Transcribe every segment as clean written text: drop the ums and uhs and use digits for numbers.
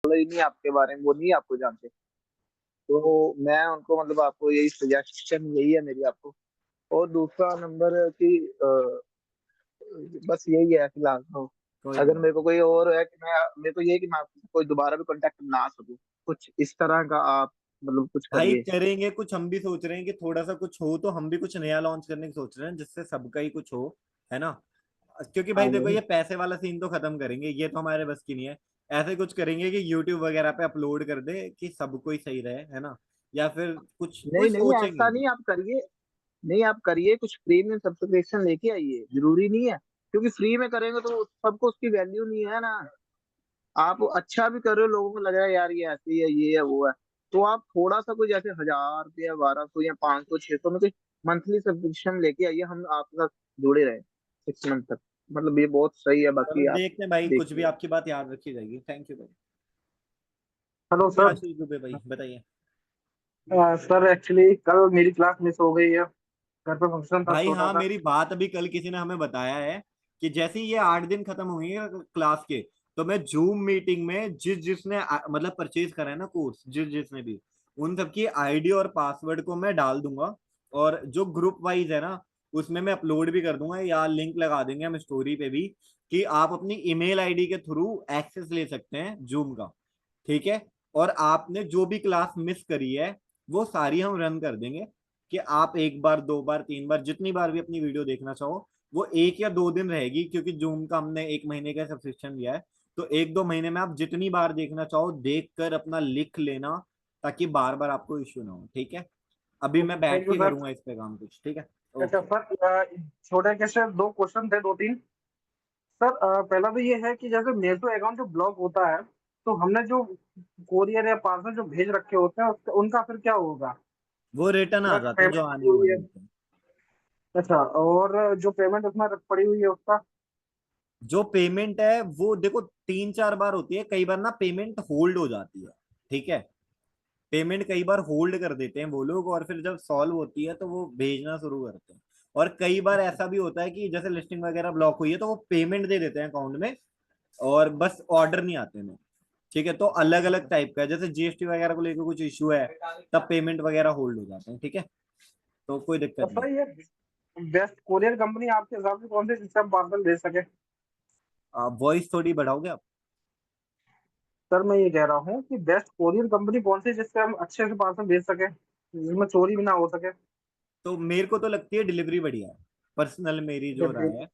ही नहीं आपके बारे में, वो नहीं आपको जानते। तो मैं उनको मतलब आपको यही सजेशन यही है मेरी आपको। और दूसरा नंबर कि बस यही है फिलहाल तो। कोई अगर नहीं। मेरे को कोई और है कि मैं, मेरे को ये है कि मैं आपसे कोई दोबारा भी कांटेक्ट ना सकूं, कुछ इस तरह का आप मतलब कुछ भाई करिए। करेंगे कुछ, हम भी सोच रहे हैं कि थोड़ा सा कुछ हो तो हम भी कुछ नया लॉन्च करने की सोच रहे हैं जिससे सबका ही कुछ हो, है ना। क्योंकि भाई हाँ देखो, भाई। ये पैसे वाला सीन तो खत्म करेंगे, ये तो हमारे बस की नहीं है। ऐसे कुछ करेंगे कि यूट्यूब वगैरह पे अपलोड कर दे कि सबको ही सही रहे, है ना। या फिर कुछ नहीं कुछ नहीं ऐसा सोचेंगे। नहीं, आप करिए। नहीं आप करिए, कुछ प्रीमियम सब्सक्रिप्शन लेके आइए, जरूरी नहीं है। क्योंकि फ्री में करेंगे तो सबको उसकी वैल्यू नहीं है ना। आप अच्छा भी कर रहे हो, लोगों को लग रहा है यार ये ऐसी है, ये है, वो है। तो आप थोड़ा सा कुछ जैसे 1000 रुपया, 1200 या 500, 600 में कुछ मंथली सब्सक्रिप्शन लेके आइए, हम आपके साथ जुड़े रहे 6 मंथ तक। मतलब ये बहुत सही है, चलो बाकी आप देखते हैं भाई, कुछ भी देखिए। आपकी बात याद रखी जाएगी। थैंक यू भाई। हेलो क्या सर। चीज दुबे भाई, बताइए। सर एक्चुअली कल मेरी क्लास मिस हो गई है, घर पे फंक्शन था भाई छोटा हाँ, सा। मेरी बात अभी कल किसी ने हमें बताया है कि जैसे ही ये 8 दिन खत्म हुए क्लास के, तो मैं जूम मीटिंग में जिस जिसने मतलब परचेज करा है ना कोर्स, जिस जिसने भी, उन सबकी आईडी और पासवर्ड को मैं डाल दूंगा। और जो ग्रुप वाइज है ना, उसमें मैं अपलोड भी कर दूंगा, या लिंक लगा देंगे हम स्टोरी पे भी, कि आप अपनी ईमेल आईडी के थ्रू एक्सेस ले सकते हैं जूम का। ठीक है। और आपने जो भी क्लास मिस करी है, वो सारी हम रन कर देंगे, कि आप एक बार, दो बार, तीन बार, जितनी बार भी अपनी वीडियो देखना चाहो। वो 1 या 2 दिन रहेगी, क्योंकि जूम का हमने 1 महीने का सब्सक्रिप्शन लिया है। तो 1-2 महीने में आप जितनी बार देखना चाहो देख कर अपना लिख लेना, ताकि बार बार आपको इश्यू ना हो। ठीक है। अभी मैं ओके बैठ थैंक यू के सर। करूंगा इस पे काम कुछ। ठीक है। अच्छा ओके। सर, छोटे कैसे दो क्वेश्चन थे, दो तीन। सर पहला तो ये है कि जैसे मेरे को अकाउंट जो ब्लॉक होता है, तो हमने जो कोरियर या पार्सल जो भेज रखे होते हैं उनका फिर क्या होगा? वो रिटर्न आ मतलब जाते हैं जो पेमेंट की आने हुई वाले है। होते हैं। अच्छा, और जो पेमेंट उसमें पड़ी हुई है उसका? जो पेमेंट है वो देखो 3-4 बार होती है, कई बार ना पेमेंट होल्ड हो जाती है। ठीक है। पेमेंट कई बार होल्ड कर देते हैं वो लोग, और फिर जब सॉल्व होती है तो वो भेजना शुरू करते हैं। और कई बार ऐसा भी होता है कि जैसे लिस्टिंग वगैरह ब्लॉक हुई है तो वो पेमेंट दे देते हैं अकाउंट में, और बस ऑर्डर नहीं आते हैं। ठीक है। तो अलग अलग टाइप का है, जैसे जीएसटी वगैरह को लेकर कुछ इश्यू है, तब पेमेंट वगैरह होल्ड हो जाते हैं। ठीक है। तो कोई तो दिक्कत नहीं। सर ये बेस्ट कोरियर कंपनी आपके हिसाब से कौन सी सिस्टम पार्सल भेज सके? आप वॉइस थोड़ी बढ़ाओगे आप। सर मैं ये कह रहा हूँ कि बेस्ट कोरियर कंपनी कौन सी जिससे हम अच्छे से पार्सल भेज सके, जिसमें चोरी भी ना हो सके। तो मेरे को तो लगती है डिलीवरी बढ़िया है, पर्सनल मेरी जो राय है।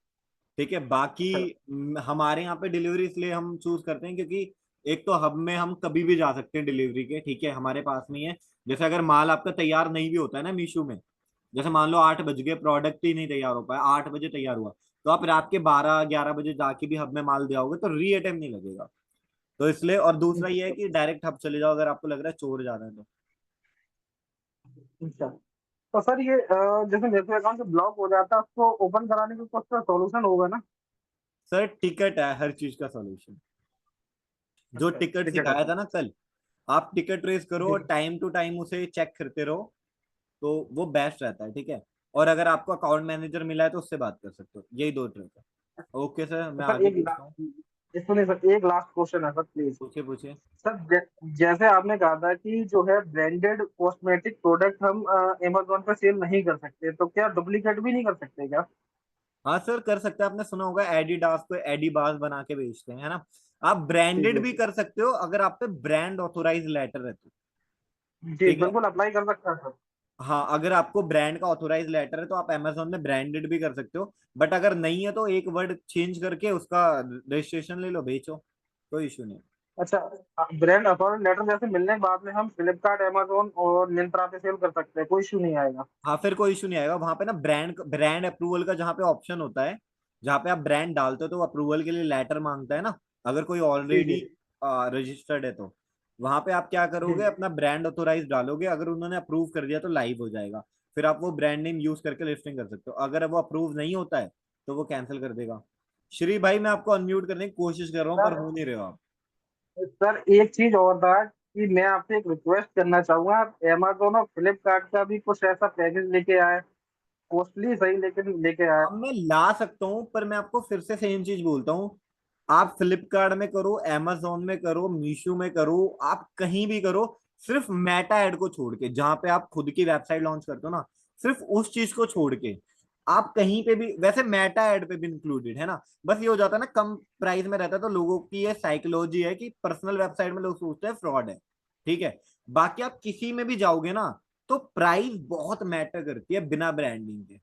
ठीक है। बाकी अच्छा। हमारे यहाँ पे डिलीवरी इसलिए हम चूज करते हैं क्योंकि एक तो हब में हम कभी भी जा सकते हैं डिलीवरी के। ठीक है। हमारे पास में ही है। जैसे अगर माल आपका तैयार नहीं भी होता है ना मीशो में, जैसे मान लो 8 बज गए, प्रोडक्ट ही नहीं तैयार हो पाया, 8 बजे तैयार हुआ, तो आप रात के 12-11 बजे जाके भी हब में माल दे आओगे तो री अटेम्प नहीं लगेगा। तो इसलिए, और दूसरा ये है कि डायरेक्ट हब चले जाओ अगर आपको लग रहा है चोर ज्यादा है तो। अच्छा, तो सर ये जैसे मेरे अकाउंट ब्लॉक हो जाता है, उसको ओपन कराने का कुछ तो सॉल्यूशन होगा ना? सर टिकट है हर चीज का सॉल्यूशन। जो अच्छा टिकट टिकट है। सिखाया था ना कल, आप टिकट ट्रेस करो जी। और टाइम टू टाइम उसे चेक करते रहो, तो वो बेस्ट रहता है। ठीक है। और अगर आपको अकाउंट मैनेजर मिला है तो उससे बात कर सकते हो। यही 2 ट्रिक है। ओके सर, तो मैं सर आगे एक पूछता हूँ। इसमें सर एक लास्ट क्वेश्चन है सर, प्लीज। पूछिए पूछिए। सर जैसे आपने कहा था कि जो है ब्रांडेड कॉस्मेटिक प्रोडक्ट हम अमेजोन पे सेल नहीं कर सकते, तो क्या डुप्लीकेट भी नहीं कर सकते क्या? हाँ सर, कर सकते हैं। आपने सुना होगा एडिडास को एडिबास बना के बेचते हैं, है ना। आप जी ब्रांडेड जी। भी कर सकते हो अगर आप पे ब्रांड ऑथोराइज लेटर है तो। जी ठीक है। बिल्कुल अप्लाई कर सकता है सर। हाँ, अगर आपको ब्रांड का ऑथोराइज लेटर है तो आप अमेजोन में ब्रांडेड भी कर सकते हो। बट अगर नहीं है तो एक वर्ड चेंज करके उसका रजिस्ट्रेशन ले लो, बेचो, कोई इशू नहीं। अच्छा, ब्रांड अथॉरिटी लेटर जैसे मिलने के बाद में हम फ्लिपकार्ट, अमेजोन और मिंत्रा पे सेल कर सकते हैं, कोई इशू नहीं आएगा? हाँ, फिर कोई इशू नहीं आएगा। वहां पे ना ब्रांड ब्रांड अप्रूवल का जहाँ पे ऑप्शन होता है, जहाँ पे आप ब्रांड डालते हो तो अप्रूवल के लिए लेटर मांगता है ना, अगर कोई जी ऑलरेडी जी। रजिस्टर्ड है तो। वहां पे आप क्या जी करोगे, जी। अपना ब्रांड ऑथोराइज डालोगे, अगर उन्होंने अप्रूव कर दिया तो लाइव हो जाएगा। फिर आप वो ब्रांड नेम यूज करके लिस्टिंग कर सकते हो। अगर वो अप्रूव नहीं होता है तो वो कैंसिल कर देगा। श्री भाई, मैं आपको अनम्यूट करने की कोशिश कर रहा हूँ पर सर हो नहीं रहे हो आप। सर एक चीज और था कि मैं आपसे एक रिक्वेस्ट करना चाहूंगा, आप अमेजोन और फ्लिपकार्ट का भी कुछ ऐसा पैकेज लेके आए, कॉस्टली सही लेकिन लेके आए। अब मैं ला सकता हूँ, पर मैं आपको फिर से सेम चीज बोलता हूँ, आप फ्लिपकार्ट में करो, amazon में करो, मीशो में करो, आप कहीं भी करो, सिर्फ मेटा एड को छोड़ के, जहां पे आप खुद की वेबसाइट लॉन्च करते हो ना, सिर्फ उस चीज को छोड़ के आप कहीं पे भी, वैसे मेटा एड पे भी इंक्लूडेड है ना, बस ये हो जाता है ना कम प्राइस में रहता है, तो लोगों की ये साइकोलॉजी है कि पर्सनल वेबसाइट में लोग सोचते हैं फ्रॉड है। ठीक है। बाकी आप किसी में भी जाओगे ना, तो प्राइस बहुत मैटर करती है बिना ब्रांडिंग के।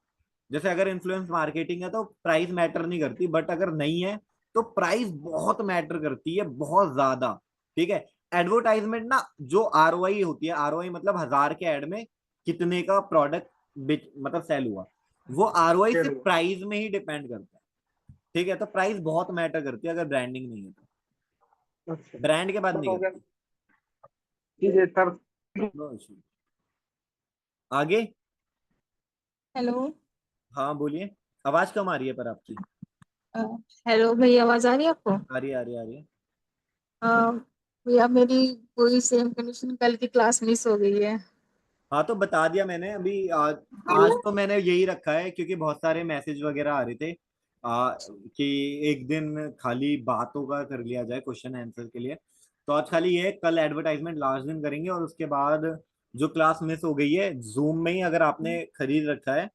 जैसे अगर इन्फ्लुएंस मार्केटिंग है तो प्राइस मैटर नहीं करती, बट अगर नहीं है तो प्राइस बहुत मैटर करती है, बहुत ज्यादा। ठीक है। एडवर्टाइजमेंट ना, जो आरओआई होती है, आरओआई मतलब 1000 के एड में कितने का प्रोडक्ट मतलब सेल हुआ, वो आरओआई सिर्फ चलिए। प्राइस में ही डिपेंड करता है। ठीक है। तो प्राइस बहुत मैटर करती है अगर ब्रांडिंग नहीं है तो, अच्छा, ब्रांड के बाद सब नहीं हो गया। करती। ठीक है सर। No issue. आगे। हेलो। हाँ बोलिए। आवाज कम आ रही है पर आपकी। अ, हेलो भैया, आवाज आ रही है आपको? आ रही है, आ रही है, आ रही है। अ, भैया मेरी वही सेम कंडीशन, कल की क्लास मिस हो गई है। हाँ तो बता दिया मैंने अभी। आज तो मैंने यही रखा है क्योंकि बहुत सारे मैसेज वगैरह आ रहे थे कि एक दिन खाली बातों का कर लिया जाए क्वेश्चन आंसर के लिए। तो आज खाली ये, कल एडवर्टाइजमेंट लास्ट दिन करेंगे, और उसके बाद जो क्लास मिस हो गई है जूम में ही, अगर आपने खरीद रखा है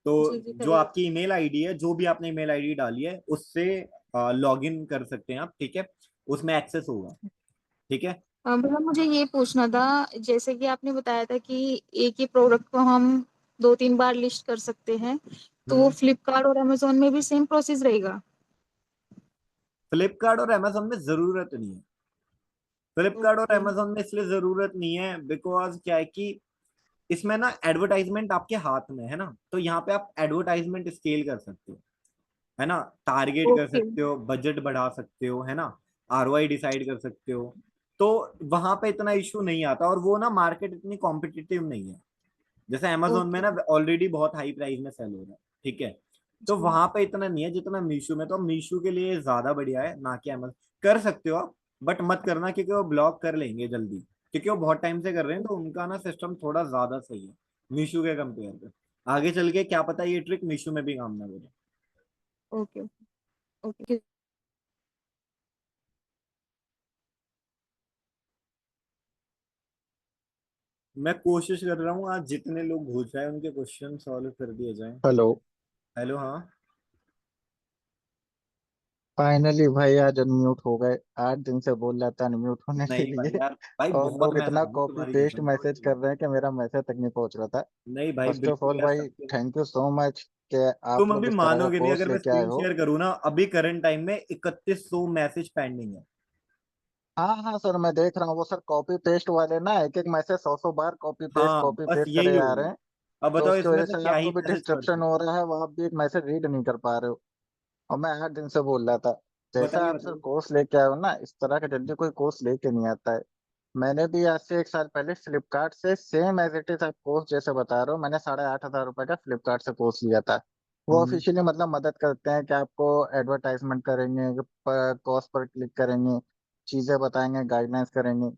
तो जी जी, जो करिए। आपकी ईमेल आईडी है, जो भी आपने ईमेल आईडी डाली है उससे लॉग इन कर सकते हैं आप। ठीक है। उसमें एक्सेस होगा। ठीक है। भैया मुझे ये पूछना था, जैसे कि आपने बताया था कि एक ही प्रोडक्ट को हम 2-3 बार लिस्ट कर सकते हैं, तो वो हम्म। फ्लिपकार्ट और अमेजोन में भी सेम प्रोसेस रहेगा? फ्लिपकार्ट और अमेजोन में जरूरत नहीं है। फ्लिपकार्ट और ओके। अमेजोन में इसलिए जरूरत नहीं है बिकॉज क्या है कि इसमें ना एडवर्टाइजमेंट आपके हाथ में है ना, तो यहाँ पे आप एडवर्टाइजमेंट स्केल कर सकते हो, है ना, टारगेट कर ओके। सकते हो, बजट बढ़ा सकते हो, है ना, आरओआई डिसाइड कर सकते हो। तो वहां पे इतना इशू नहीं आता, और वो ना मार्केट इतनी कॉम्पिटिटिव नहीं है। जैसे अमेजोन में ओके। ना ऑलरेडी बहुत हाई प्राइस में सेल हो रहा है। ठीक है। तो जी। वहां पे इतना नहीं है जितना मीशो में, तो मीशो के लिए ज्यादा बढ़िया है ना कि अमेजोन। कर सकते हो आप, बट मत करना क्योंकि वो ब्लॉक कर लेंगे जल्दी, क्योंकि वो बहुत टाइम से कर रहे हैं, तो उनका ना सिस्टम थोड़ा ज्यादा सही है मीशो के कंपेयर पे। आगे चल के क्या पता ये ट्रिक मीशो में भी काम ना करे। ओके। ओके। मैं कोशिश कर रहा हूँ आज जितने लोग हो जाए उनके क्वेश्चन सॉल्व कर दिए जाए। हेलो। हेलो। हाँ। फाइनली भाई आज अनम्यूट हो गए। 8 दिन से बोल रहा था अनम्यूट होने के नहीं भाई लिए। यार, भाई और बहुत लोग मैसेज इतना है कॉपी तुम्हारी पेस्ट कसम। मैसेज कर रहे हैं कि मेरा मैसेज तक नहीं पहुंच रहा था। नहीं भाई फर्स्ट ऑफ बिल्कुल ऑल यार, भाई सबके। थैंक यू सो मच कि तुम आप लोग अभी इस तरह का मानोगे नहीं, कोर्स अगर मैं लेके आए स्क्रीन हो। शेयर करूँ ना, अभी करंट टाइम में 3100 मैसेज पेंडिंग है। हाँ हाँ सर, मैं देख रहा हूँ वो सर कॉपी पेस्ट वाले ना एक एक मैसेज 100 बार हाँ कॉपी बस पेस्ट यही करे हो जा रहे गया। हैं। अब तो बताओ उसकी इसमें वजह से से क्या ही आपको भी मैसेज कर डिस्ट्रप्शन सकते। हो रहा है, वो आप भी एक मैसेज रीड नहीं कर पा रहे हो। और मैं 8 दिन से बोल रहा था, जैसा बताइए आप सर बताइए। कोर्स लेके आए हो ना, इस तरह का जल्दी कोई कोर्स लेके नहीं आता है। मैंने भी आज से 1 साल पहले फ्लिपकार्ट से सेम एज इट इज आप कोर्स जैसे बता रहे हो, मैंने 8,500 रुपए का फ्लिपकार्ट से कोर्स लिया था। वो हम्म। ऑफिशियली मतलब मदद करते हैं कि आपको एडवर्टाइजमेंट करेंगे, कॉस्ट पर क्लिक करेंगे, चीजें बताएंगे, गाइडलाइंस करेंगे।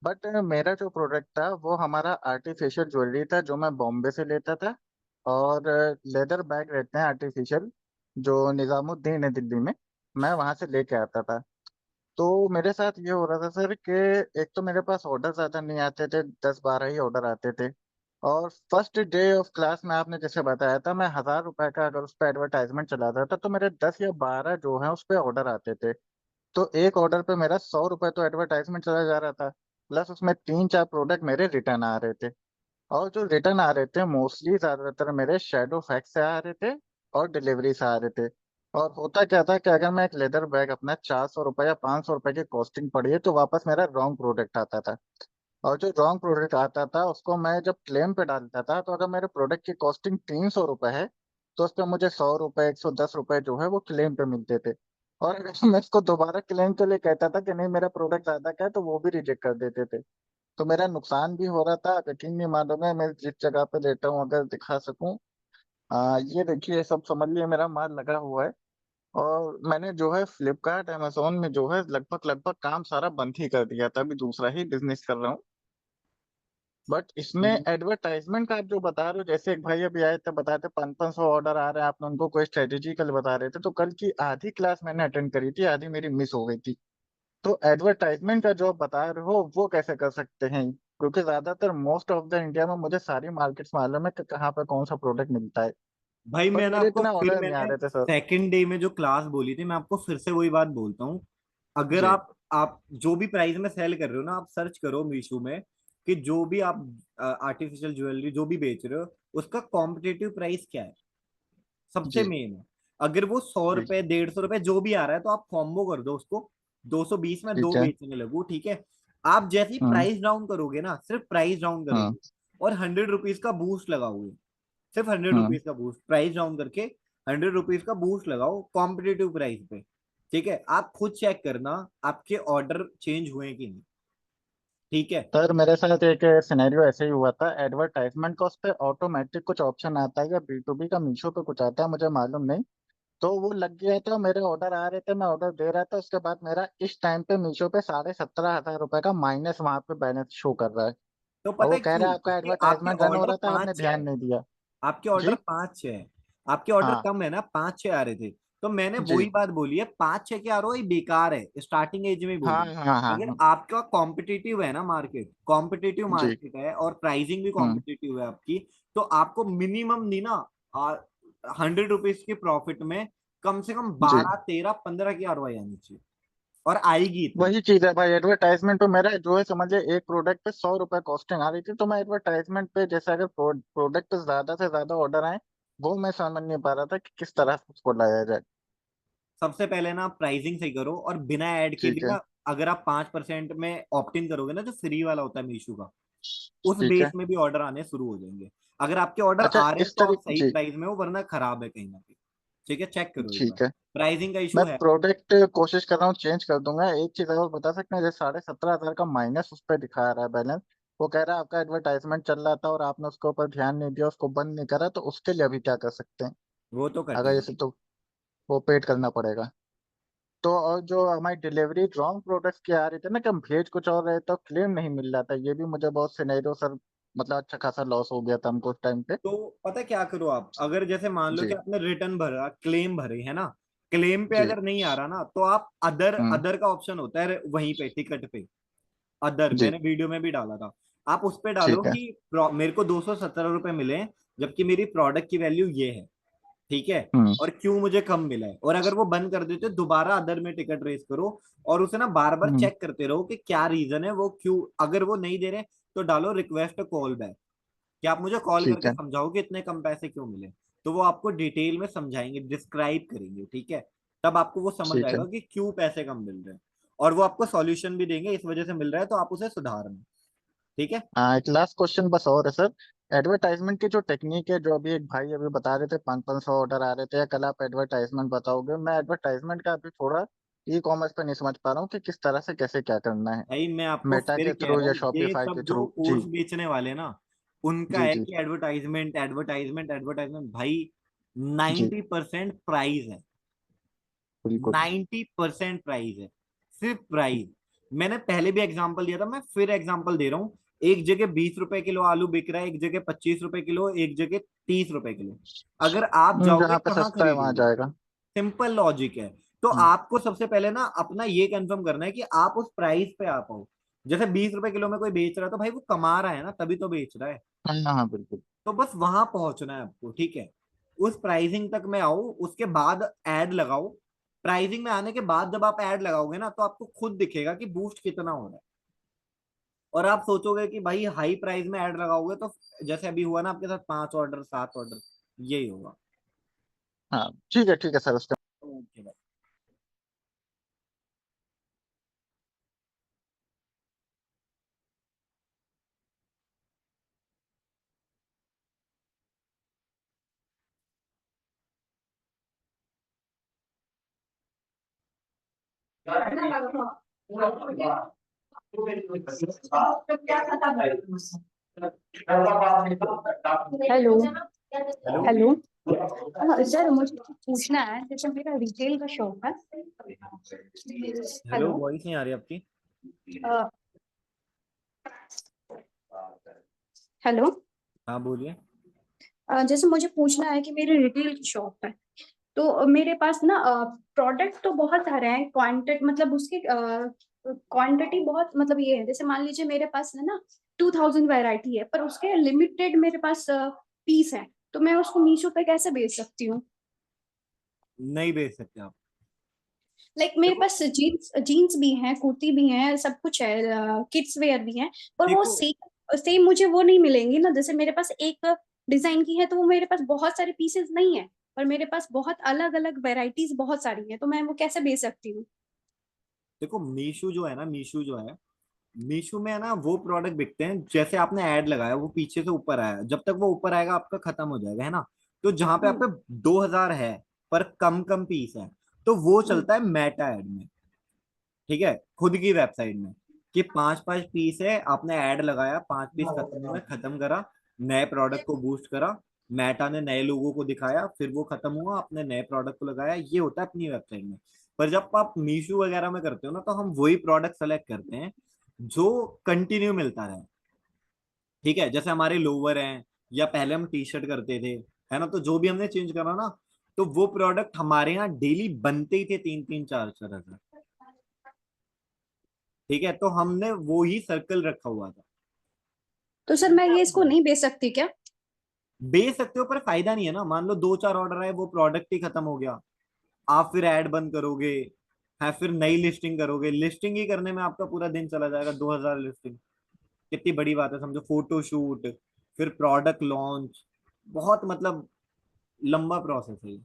बट मेरा जो प्रोडक्ट था वो हमारा आर्टिफिशियल ज्वेलरी था जो मैं बॉम्बे से लेता था। और लेदर बैग रहते हैं आर्टिफिशियल, जो निजामुद्दीन है दिल्ली में, मैं वहां से लेके आता था। तो मेरे साथ ये हो रहा था सर कि एक तो मेरे पास ऑर्डर ज्यादा नहीं आते थे, 10-12 ही ऑर्डर आते थे। और फर्स्ट डे ऑफ क्लास में आपने जैसे बताया था, मैं 1,000 रुपए का अगर उस पर एडवर्टाइजमेंट चलाता था तो मेरे 10 या 12 जो है उस पर ऑर्डर आते थे। तो एक ऑर्डर पे मेरा 100 रुपए तो एडवर्टाइजमेंट चला जा रहा था, प्लस उसमें 3-4 प्रोडक्ट मेरे रिटर्न आ रहे थे। और जो रिटर्न आ रहे थे मोस्टली ज्यादातर मेरे शेडो फैक्स से आ रहे थे और डिलीवरी से आ रहे थे। और होता क्या था कि अगर मैं एक लेदर बैग अपना 400 रुपये या 500 रुपये की कॉस्टिंग पड़ी है तो वापस मेरा रॉन्ग प्रोडक्ट आता था। और जो रॉन्ग प्रोडक्ट आता था उसको मैं जब क्लेम पे डालता था, तो अगर मेरे प्रोडक्ट की कॉस्टिंग 300 रुपये है तो उस पर मुझे 100 रुपये 110 रुपये जो है वो क्लेम पे मिलते थे। और अगर मैं इसको दोबारा क्लेम के लिए कहता था कि नहीं मेरा प्रोडक्ट ज्यादा का है, तो वो भी रिजेक्ट कर देते थे। तो मेरा नुकसान भी हो रहा था, आप यकीन नहीं मानोगे, मैं जिस जगह पे लेटा हूँ अगर दिखा सकूं, ये देखिए सब समझ लिए मेरा माल लगा हुआ है। और मैंने जो है फ्लिपकार्ट अमेजोन में जो है लगभग लगभग काम सारा बंद ही कर दिया था, अभी दूसरा ही बिजनेस कर रहा हूँ। बट इसमें एडवर्टाइजमेंट का आप जो बता रहे हो, जैसे एक भाई अभी आए थे बताए थे 500 ऑर्डर आ रहे हैं, आपने उनको कोई स्ट्रेटेजी कल बता रहे थे, तो कल की आधी क्लास मैंने अटेंड करी थी, आधी मेरी मिस हो गई थी। तो एडवर्टाइजमेंट का जो आप बता रहे हो वो कैसे कर सकते हैं? क्योंकि ज्यादातर मोस्ट ऑफ द इंडिया में मुझे सारी मार्केट्स मालूम है कि कहाँ पर कौन सा प्रोडक्ट मिलता है, भाई बट मैंने मेरे आपको इतना फिर ऑर्डर नहीं आ मैंने रहे थे सर। सेकंड डे में जो क्लास बोली थी, मैं आपको फिर से वही बात बोलता हूँ। अगर जी। आप जो भी प्राइस में सेल कर रहे हो ना, आप सर्च करो मीशो में कि जो भी आप आर्टिफिशियल ज्वेलरी जो भी बेच रहे हो उसका कॉम्पिटिटिव प्राइस क्या है, सबसे जी। मेन है। अगर वो 100 रुपए 150 रुपए जो भी आ रहा है, तो आप कॉम्बो कर दो उसको, 220 में दो ठीक है। बेचने लगो, ठीक है। आप जैसे ही हम्म। प्राइस डाउन करोगे ना, सिर्फ प्राइस डाउन हम्म। करोगे और 100 रुपीज का बूस्ट लगाओगे, सिर्फ हंड्रेड हम्म। रुपीज का बूस्ट प्राइस डाउन करके, 100 रुपीज का बूस्ट लगाओ कॉम्पिटिटिव प्राइस पे, ठीक है। आप खुद चेक करना आपके ऑर्डर चेंज हुए कि नहीं, ठीक है। सर मेरे साथ एक सिनेरियो ऐसे ही हुआ था, एडवर्टाइजमेंट का उस पर ऑटोमेटिक कुछ ऑप्शन आता है या B2B का मीशो पे कुछ आता है, मुझे मालूम नहीं। तो वो लग गया था, मेरे ऑर्डर आ रहे थे, मैं ऑर्डर दे रहा था, उसके बाद मेरा इस टाइम पे मीशो पे 17,500 रुपए का माइनस वहां पे बैलेंस शो कर रहा है। तो और पता वो है कह क्यों? रहा है आपका कि आपके एडवर्टाइजमेंट रन हो ऑर्डर रहा था, आपने पांच छह ध्यान है, नहीं दिया। आपके ऑर्डर जी। 5-6 है, आपके ऑर्डर हाँ। कम है ना, 5-6 आ रहे थे। तो मैंने जी। वही बात बोली है, 5-6 के आ रहा हो ये बेकार है, स्टार्टिंग एज में ही हाँ बोली। हाँ हाँ अगर हाँ। आपका कॉम्पिटिटिव है ना मार्केट, कॉम्पिटिटिव जी। मार्केट है और प्राइसिंग भी हम्म। कॉम्पिटिटिव है आपकी, तो आपको मिनिमम नहीं ना 100 रुपीज के प्रॉफिट में कम से कम जी। 12 13 15 की आरओआई आनी चाहिए, और आएगी इतनी। वही चीज है भाई, एडवर्टाइजमेंट पे मेरा जो है समझिए एक प्रोडक्ट पे 100 रुपए कॉस्टिंग आ रही थी, तो मैं एडवर्टाइजमेंट पे जैसे अगर प्रोडक्ट पे ज्यादा से ज्यादा ऑर्डर आए, वो मैं समझ नहीं पा रहा था कि किस तरह से उसको लाया जाए। सबसे पहले ना प्राइसिंग सही करो, और बिना ऐड के भी ठीक है। ना, अगर आप 5% में ऑप्ट इन करोगे ना, जो फ्री वाला होता है मीशो का, उस ठीक बेस है। में भी ऑर्डर आने शुरू हो जाएंगे। अगर आपके ऑर्डर अच्छा आ रहे हैं इस तो आप तरीके सही जी। प्राइस में हो, वरना खराब है कहीं ना कहीं, ठीक है। चेक करो एक बार, ठीक है। प्राइसिंग का इशू मैं है। प्रोडक्ट कोशिश कर रहा हूँ चेंज कर दूंगा। एक चीज और बता सकते हैं, जैसे 17,500 का माइनस उस पर दिखा रहा है बैलेंस, वो कह रहा है आपका एडवर्टाइजमेंट चल रहा था और आपने उसके ऊपर ध्यान नहीं दिया, उसको बंद नहीं करा, तो उसके लिए अभी क्या कर सकते हैं? वो तो अगर कटेगा। जैसे तो वो पेड करना पड़ेगा। तो और जो हमारी डिलीवरी रॉन्ग प्रोडक्ट्स की आ रही थी ना, कि हम भेज कुछ और रहे तो क्लेम नहीं मिल रहा था, ये भी मुझे बहुत सिनेरियो सर, मतलब अच्छा खासा लॉस हो गया था हमको उस टाइम पे। तो पता है क्या करो आप, अगर जैसे मान लो कि जी। आपने रिटर्न भरा, क्लेम भरे है ना, क्लेम पे जी। अगर नहीं आ रहा ना, तो आप अदर हम्म। अदर का ऑप्शन होता है वहीं पे टिकट पे, अदर, जी। मैंने वीडियो में भी डाला था। आप उस पे डालो ठीक है। कि मेरे को 217 रुपए मिले हैं, जबकि मेरी प्रोडक्ट की वैल्यू ये है, ठीक है, हम्म। और क्यों मुझे कम मिला है। और अगर वो बंद कर देते, दोबारा अदर में टिकट रेस करो, और उसे ना बार बार हम्म। चेक करते रहो कि क्या रीजन है, वो क्यों, अगर वो नहीं दे रहे तो डालो रिक्वेस्ट कॉल बैक, कि आप मुझे कॉल ठीक करके है। समझाओ कि इतने कम पैसे क्यों मिले। तो वो आपको डिटेल में समझाएंगे, डिस्क्राइब करेंगे, ठीक है। तब आपको वो समझ ठीक है। आएगा कि क्यों पैसे कम मिल रहे हैं, और वो आपको सॉल्यूशन भी देंगे, इस वजह से मिल रहा है तो आप उसे सुधारना, ठीक है। हाँ एक लास्ट क्वेश्चन बस और है सर। एडवर्टाइजमेंट की जो टेक्निक है, जो अभी एक भाई अभी बता रहे थे 500 ऑर्डर आ रहे थे, या कल आप एडवर्टाइजमेंट बताओगे, मैं एडवर्टाइजमेंट का अभी थोड़ा ई कॉमर्स पे नहीं समझ पा रहा हूँ कि किस तरह से कैसे क्या करना है, भाई मैं आपको मेटा फिर के कह थ्रू रहा या हूँ, ये शॉपिफाई सब के जो थ्रू? जी। कोर्स बेचने वाले ना, उनका जी। है जी। कि एडवर्टाइजमेंट एडवर्टाइजमेंट एडवर्टाइजमेंट भाई, जी। 90% प्राइस है, बिल्कुल। 90% प्राइस है, सिर्फ प्राइस। मैंने पहले भी एग्जांपल दिया था, मैं फिर एग्जांपल दे रहा हूँ। एक जगह 20 रुपए किलो आलू बिक रहा है, एक जगह 25 रुपए किलो, एक जगह 30 रुपए किलो। अगर आप जाओगे जहाँ पे कहाँ सस्ता है वहां खरीदोगे? जाएगा। सिंपल लॉजिक है। तो हम्म। आपको सबसे पहले ना अपना ये कंफर्म करना है कि आप उस प्राइस पे आ पाओ। जैसे 20 रुपए किलो में कोई बेच रहा है, तो भाई वो कमा रहा है ना, तभी तो बेच रहा है। हाँ हाँ बिल्कुल। तो बस वहां पहुंचना है आपको, ठीक है। उस प्राइसिंग तक में आओ, उसके बाद ऐड लगाओ। प्राइसिंग में आने के बाद जब आप ऐड लगाओगे ना, तो आपको खुद दिखेगा कि बूस्ट कितना हो रहा है। और आप सोचोगे कि भाई हाई प्राइस में ऐड लगाओगे तो, जैसे अभी हुआ ना आपके साथ, 5 ऑर्डर 7 ऑर्डर, यही होगा। हाँ ठीक है सर उसका। ओके भाई। हेलो। हेलो। हेलो। सर मुझे कुछ पूछना है, जैसे मेरा रिटेल का शॉप है। Hello, hello. वॉइस नहीं आ रही आपकी। अ, हेलो। हाँ बोलिए। जैसे मुझे पूछना है कि मेरी रिटेल की शॉप है, तो मेरे पास ना प्रोडक्ट तो बहुत सारे हैं, क्वांटिटी मतलब उसकी क्वांटिटी बहुत मतलब ये है, जैसे मान लीजिए मेरे पास है ना 2000 वैरायटी है, पर उसके लिमिटेड मेरे पास पीस है, तो मैं उसको मीशो पे कैसे बेच सकती हूँ? नहीं बेच सकते आप। लाइक मेरे देखो, पास जीन्स जीन्स भी हैं, कुर्ती भी हैं, सब कुछ है, किड्स वेयर भी हैं, पर वो देखो सेम सेम मुझे वो नहीं मिलेंगी ना। जैसे मेरे पास एक डिजाइन की है तो वो मेरे पास बहुत सारे पीसेस नहीं है, पर मेरे पास बहुत अलग अलग वेराइटीज बहुत सारी है, तो मैं वो कैसे बेच सकती हूँ? देखो मीशो जो है ना, मीशो जो है, मीशो में है ना वो प्रोडक्ट बिकते हैं जैसे आपने ऐड लगाया वो पीछे से ऊपर आया, जब तक वो ऊपर आएगा आपका खत्म हो जाएगा, है ना। तो जहां पे हम्म। आपके 2000 है पर कम कम पीस है, तो वो हम्म। चलता है मेटा ऐड में। ठीक है, खुद की वेबसाइट में, कि 5-5 पीस है, आपने ऐड लगाया, 5 पीस खत्म हुए, खत्म करा, नए प्रोडक्ट को बूस्ट करा, मेटा ने नए लोगों को दिखाया, फिर वो खत्म हुआ, आपने नए प्रोडक्ट को लगाया, ये होता है अपनी वेबसाइट में। पर जब आप मीशो वगैरह में करते हो ना, तो हम वही प्रोडक्ट सेलेक्ट करते हैं जो कंटिन्यू मिलता रहे। ठीक है, जैसे हमारे लोअर हैं, या पहले हम टी शर्ट करते थे, है ना, तो जो भी हमने चेंज करा ना, तो वो प्रोडक्ट हमारे यहाँ डेली बनते ही थे 3-3 4-4 हजार। ठीक है, तो हमने वो ही सर्कल रखा हुआ था। तो सर मैं ये इसको नहीं बेच सकती क्या? बेच सकते हो पर फायदा नहीं है ना, मान लो 2-4 ऑर्डर आए, वो प्रोडक्ट ही खत्म हो गया, आप फिर ऐड बंद करोगे, है फिर नई लिस्टिंग करोगे, लिस्टिंग ही करने में आपका पूरा दिन चला जाएगा। 2000 लिस्टिंग कितनी बड़ी बात है, समझो, फोटो शूट, फिर प्रोडक्ट लॉन्च, बहुत मतलब लंबा प्रोसेस है ये।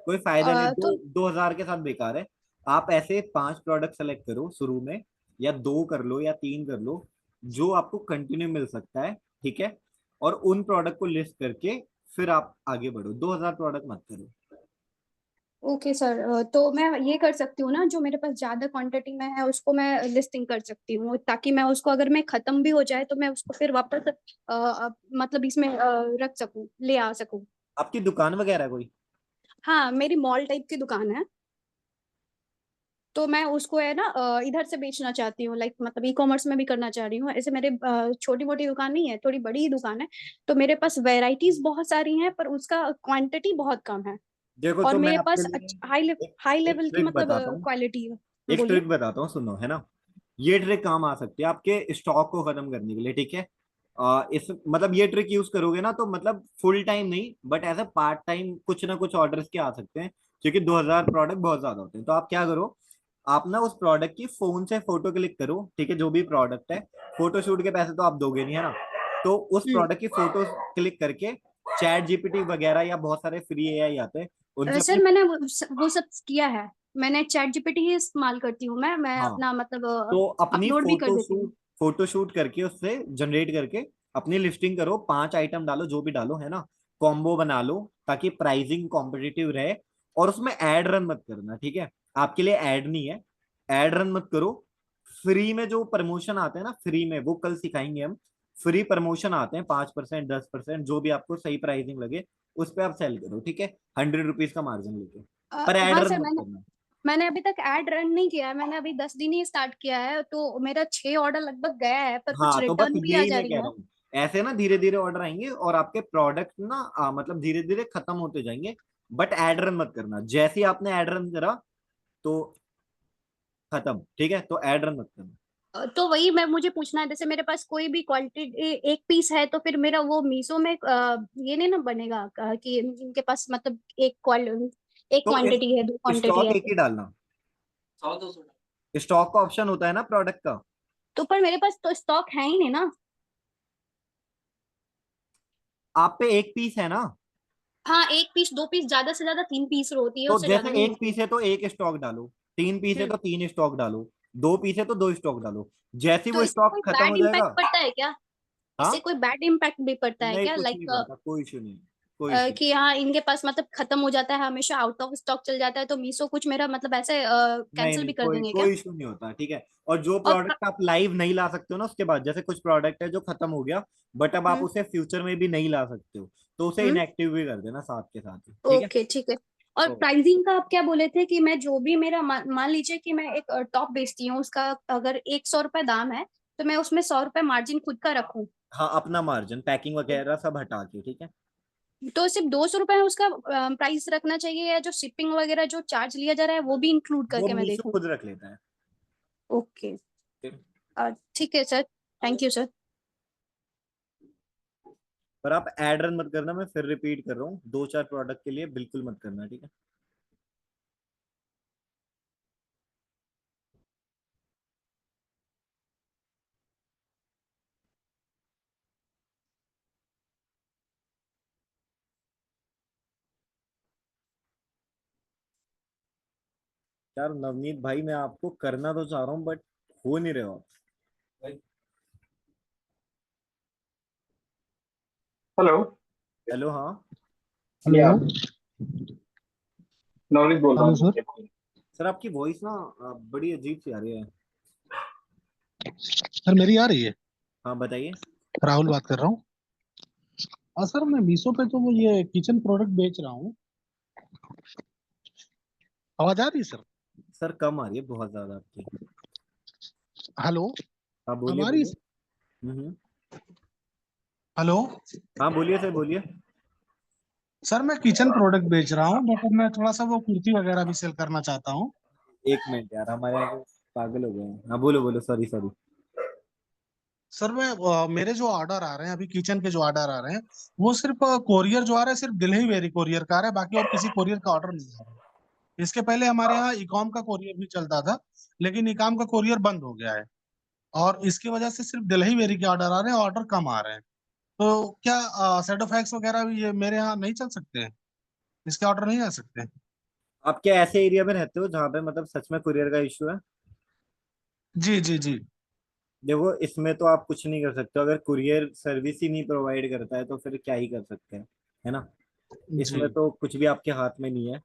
कोई फायदा नहीं, तो 2000 के साथ बेकार है। आप ऐसे 5 प्रोडक्ट सेलेक्ट करो शुरू में, या 2 कर लो या 3 कर लो, जो आपको कंटिन्यू मिल सकता है। ठीक है, और उन प्रोडक्ट को लिस्ट करके फिर आप आगे बढ़ो, 2000 प्रोडक्ट मत करो। ओके सर, तो मैं ये कर सकती हूँ ना, जो मेरे पास ज्यादा क्वांटिटी में है उसको मैं लिस्टिंग कर सकती हूँ, ताकि मैं उसको अगर मैं खत्म भी हो जाए तो मैं उसको फिर वापस मतलब इसमें रख सकूँ, ले आ सकूँ। आपकी दुकान वगैरह कोई? हाँ, मेरी मॉल टाइप की दुकान है, तो मैं उसको है ना इधर से बेचना चाहती हूँ, लाइक मतलब ई कॉमर्स में भी करना चाह रही हूँ। ऐसे मेरे छोटी मोटी दुकान नहीं है, थोड़ी बड़ी ही दुकान है, तो मेरे पास वैरायटीज बहुत सारी हैं, पर उसका क्वांटिटी बहुत कम है, देखो, और तो मैं मेरे आपके पास लिए एक हाई एक लेवल की ट्रिक मतलब बताता हूँ, क्वालिटी है। एक बोलिए। ट्रिक बताता हूँ, सुनो, है ना। ये ट्रिक काम आ सकती है आपके स्टॉक को खत्म करने के लिए। ठीक है, इस मतलब ये ट्रिक यूज करोगे ना, तो मतलब फुल टाइम नहीं but as a part time कुछ ना कुछ ऑर्डर्स के आ सकते हैं, क्योंकि 2000 प्रोडक्ट बहुत ज्यादा होते हैं। तो आप क्या करो, आप ना उस प्रोडक्ट की फोन से फोटो क्लिक करो, ठीक है, जो भी प्रोडक्ट है, फोटो शूट के पैसे तो आप दोगे नहीं, है ना। तो उस प्रोडक्ट की फोटो क्लिक करके चैट जीपीटी वगैरह या बहुत सारे फ्री एआई आते हैं, उनसे अपनी, सर मैंने वो सब किया है, मैंने चैट जीपीटी ही इस्तेमाल करती हूँ, मैं हाँ, अपना मतलब तो अपनी अपलोड भी कर देती हूँ। फोटो शूट करके उससे जनरेट करके अपनी लिस्टिंग करो, 5 आइटम डालो, जो भी डालो, है ना, कॉम्बो बना लो, ताकि प्राइसिंग कॉम्पिटिटिव रहे। और उसमें एड रन मत करना, ठीक है, आपके लिए एड नहीं है, एड रन मत करो। फ्री में जो प्रमोशन आते हैं ना, फ्री में, वो कल सिखाएंगे हम। फ्री प्रमोशन आते हैं, 5%, 10%, जो भी आपको सही प्राइसिंग लगे उस पर आप सेल करो, ठीक है, 100 रुपीज का मार्जिन लेके, पर एड हाँ रन सर, मत मैंने करना। मैंने अभी तक ऐड रन नहीं किया है, मैंने अभी 10 दिन ही स्टार्ट किया है, तो मेरा 6 ऑर्डर लगभग गया है, पर कुछ हाँ, तो बस रिटर्न भी आ यही जा मैं रही कह है। रहा हूँ, ऐसे ना धीरे धीरे ऑर्डर आएंगे और आपके प्रोडक्ट ना मतलब धीरे धीरे खत्म होते जाएंगे। बट एड रन मत करना, जैसे ही आपने एड रन करा तो खत्म, ठीक है, तो एड रन मत करना। तो वही मैं मुझे पूछना है, जैसे मेरे पास कोई भी क्वालिटी एक पीस है, तो फिर मेरा वो मीशो में ये नहीं ना बनेगा कि इनके पास मतलब एक तो क्वांटिटी है, दो क्वांटिटी स्टॉक है। एक ही डालना, स्टॉक का ऑप्शन होता है ना प्रोडक्ट का। तो पर मेरे पास तो स्टॉक है ही नहीं ना। आप पे एक पीस है ना, हाँ, एक पीस, दो पीस, ज्यादा से ज्यादा 3 पीस होती है, तो उससे जैसे ज्यादा नहीं एक होती है। पीस है तो एक स्टॉक डालो, 3 पीस है हम्म। तो 3 स्टॉक डालो, 2 पीस है तो 2 स्टॉक डालो, जैसे ही तो वो इससे स्टॉक कोई खत्म हो बैड इम्पैक्ट जाएगा। पड़ता है क्या? इससे हाँ, कोई बैड इम्पैक्ट भी पड़ता है नहीं क्या, कुछ नहीं लाइक पड़ता, कोई इशू नहीं, कोई इशू। कि हाँ इनके पास मतलब खत्म हो जाता है, हमेशा आउट ऑफ स्टॉक चल जाता है, तो मीशो कुछ मेरा मतलब ऐसे नहीं कैंसिल नहीं, भी कर कोई देंगे क्या? कोई इशू नहीं होता, ठीक है। और जो और प्रोडक्ट आप लाइव नहीं ला सकते हो ना उसके बाद, जैसे कुछ प्रोडक्ट है जो खत्म हो गया बट अब आप हम्म। उसे फ्यूचर में भी नहीं ला सकते हो, तो उसे हम्म। इनएक्टिव भी कर देना साथ के साथ ही, ठीक है। ओके, ठीक है। और तो प्राइसिंग का आप क्या बोले थे कि मैं जो भी मेरा मान लीजिए कि मैं एक टॉप बेचती हूँ, उसका अगर 100 रुपए दाम है, तो मैं उसमें 100 रुपए मार्जिन खुद का रखूं? हाँ अपना मार्जिन, पैकिंग वगैरह सब हटा के, ठीक है। तो सिर्फ 200 रुपए उसका प्राइस रखना चाहिए, या जो शिपिंग वगैरह जो चार्ज लिया जा रहा है वो भी इंक्लूड वो करके मैं मीशो देखूं? खुद रख लेता है। ओके, ठीक है सर, थैंक यू सर। पर आप एड रन मत करना, मैं फिर रिपीट कर रहा हूँ, 2-4 प्रोडक्ट के लिए बिल्कुल मत करना, ठीक है। यार नवनीत भाई, मैं आपको करना तो चाह रहा हूँ बट हो नहीं रहे हो आप। हेलो। हेलो, हाँ। या हेलो। नवनीत बोल रहा हेलो हूँ। सर। सर आपकी वॉइस ना बड़ी अजीब सी आ रही है। सर मेरी आ रही है? हाँ बताइए। राहुल बात कर रहा हूँ। सर मैं मीशो पे तो वो ये किचन प्रोडक्ट बेच रहा हूँ। आवाज आ रही है सर? सर कम आ रही है बहुत ज्यादा आपकी। हेलो। हाँ अब बोलिए आ रही है बोलिए। सर? हम्म। हेलो। हाँ बोलिए सर, बोलिए। सर मैं किचन प्रोडक्ट बेच रहा हूँ, बट मैं थोड़ा सा वो कुर्ती वगैरह भी सेल करना चाहता हूँ। एक मिनट यार, हमारे यहाँ के पागल हो गए हैं। हाँ बोलो बोलो, सॉरी सॉरी। सर मैं मेरे जो ऑर्डर आ रहे हैं अभी, किचन के जो ऑर्डर आ रहे हैं, वो सिर्फ कोरियर जो आ रहा है सिर्फ दिल्ली वेरी कोरियर का आ रहा है, बाकी और किसी कोरियर का ऑर्डर नहीं आ रहा है। इसके पहले हमारे यहाँ इकॉम का कोरियर भी चलता था, लेकिन इकॉम का कोरियर बंद हो गया है, और इसकी वजह से सिर्फ दिल्ली वेरी के ऑर्डर आ रहे हैं, ऑर्डर कम आ रहे हैं। तो क्या सेडोफैक्स वगैरह भी ये मेरे यहाँ नहीं चल सकते हैं? इसके ऑर्डर नहीं आ सकते हैं? आप क्या ऐसे एरिया में रहते हो जहाँ पे मतलब सच में कुरियर का इशू है? जी जी जी। देखो इसमें तो आप कुछ नहीं कर सकते, अगर कुरियर सर्विस ही नहीं प्रोवाइड करता है तो फिर क्या ही कर सकते हैं, है ना। जी। इसमें तो कुछ भी आपके हाथ में नहीं है।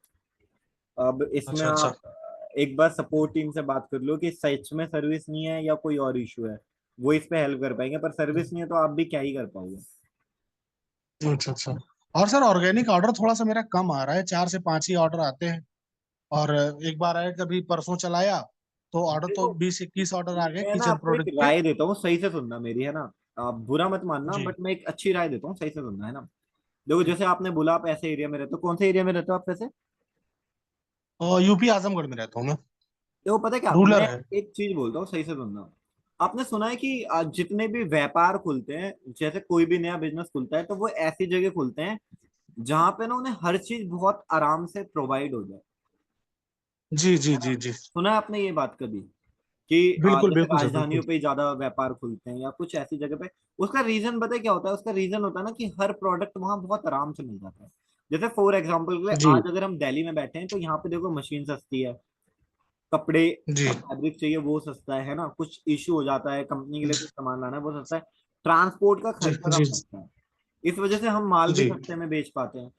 अब इसमें अच्छा अच्छा। आप एक बार सपोर्ट टीम से बात कर लो कि सच में सर्विस नहीं है या कोई और इशू है, वो इस पे हेल्प कर पाएंगे, पर सर्विस नहीं है तो आप भी क्या ही कर पाओगे। अच्छा अच्छा। और सर ऑर्गेनिक ऑर्डर थोड़ा सा मेरा कम आ रहा है, 4 से 5 ही ऑर्डर आते हैं। और एक बार आया, कभी परसों चलाया तो ऑर्डर तो देखो 20-21 ऑर्डर आ गए मैं ना किचन आपको एक प्रोडक्ट के। राय देता हूँ, सही से सुनना मेरी, है ना। आप बुरा मत मानना, जी। बट मैं एक अच्छी राय देता हूँ, सही से सुनना, है ना। देखो जैसे आपने बोला आप ऐसे एरिया में रहते हो, कौन से एरिया में रहते हो आप वैसे? और यूपी आजमगढ़ में रहता हूँ मैं। देखो पता है क्या, रूरल मैं है। एक चीज बोलता हूँ, सही से सुनना। आपने सुना है कि जितने भी व्यापार खुलते हैं, जैसे कोई भी नया बिजनेस खुलता है तो वो ऐसी जगह खुलते हैं जहां पे ना उन्हें हर चीज बहुत आराम से प्रोवाइड हो जाए। जी जी है ना? जी जी। सुना है आपने ये बात कभी कि बिल्कुल जैसे बिल्कुल सर, बिल्कुल। राजधानियों पे ही ज्यादा व्यापार खुलते हैं या कुछ ऐसी जगह पे? उसका रीजन पता है क्या होता है? उसका रीजन होता है ना कि हर प्रोडक्ट वहां बहुत आराम से मिल जाता है। जैसे फॉर एग्जाम्पल के लिए जी आज अगर हम दिल्ली में बैठे हैं तो यहाँ पे देखो मशीन सस्ती है, कपड़े जी का फैब्रिक चाहिए वो सस्ता है ना, कुछ इश्यू हो जाता है कंपनी के लिए, कुछ सामान लाना है वो सस्ता है, ट्रांसपोर्ट का जी खर्चा जी कम लगता है, इस वजह से हम माल भी जी सस्ते में बेच पाते हैं।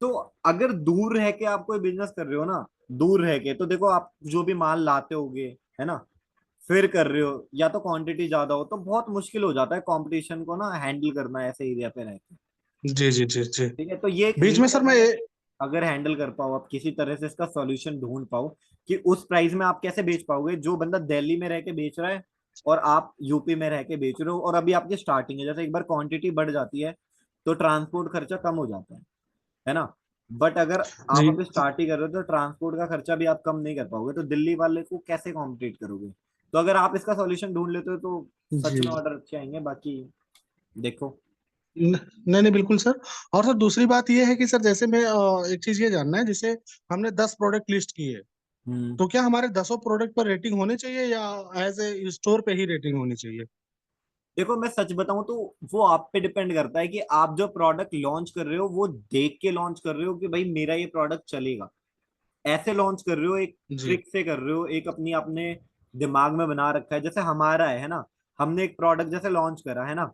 तो अगर दूर रह के आप कोई बिजनेस कर रहे हो ना, दूर रह के, तो देखो आप जो भी माल लाते होगे, है ना, फिर कर रहे हो, या तो क्वांटिटी ज्यादा हो तो बहुत मुश्किल हो जाता है कंपटीशन को ना हैंडल करना ऐसे एरिया पे रह के। जी जी जी जी। ठीक है, तो ये एक बीच में सर रीजन मैं है। अगर हैंडल कर पाओ आप किसी तरह से, इसका सॉल्यूशन ढूंढ पाओ कि उस प्राइस में आप कैसे बेच पाओगे, जो बंदा दिल्ली में रह के बेच रहा है और आप यूपी में रह के बेच रहे हो, और अभी आपकी स्टार्टिंग है, जैसे एक बार क्वांटिटी बढ़ जाती है तो ट्रांसपोर्ट खर्चा कम हो जाता है ना। बट अगर आप जी अभी स्टार्ट ही कर रहे हो तो ट्रांसपोर्ट का खर्चा भी आप कम नहीं कर पाओगे, तो दिल्ली वाले को कैसे कॉम्पिटिट करोगे? तो अगर आप इसका सॉल्यूशन ढूंढ लेते हो तो सच जी। में ऑर्डर अच्छे आएंगे, बाकी देखो। नहीं नहीं बिल्कुल सर। और सर दूसरी बात ये है कि सर जैसे मैं एक चीज ये जानना है, जैसे हमने 10 प्रोडक्ट लिस्ट किए, हम्म। तो क्या हमारे 10 प्रोडक्ट पर रेटिंग होनी चाहिए, या एज ए स्टोर पे ही रेटिंग होनी चाहिए? देखो मैं सच बताऊं तो वो आप पे डिपेंड करता है कि आप जो प्रोडक्ट लॉन्च कर रहे हो वो देख के लॉन्च कर रहे हो कि भाई मेरा ये प्रोडक्ट चलेगा, ऐसे लॉन्च कर रहे हो, एक जी ट्रिक से कर रहे हो, एक अपनी आपने दिमाग में बना रखा है, जैसे हमारा है ना। हमने एक प्रोडक्ट जैसे लॉन्च करा है ना,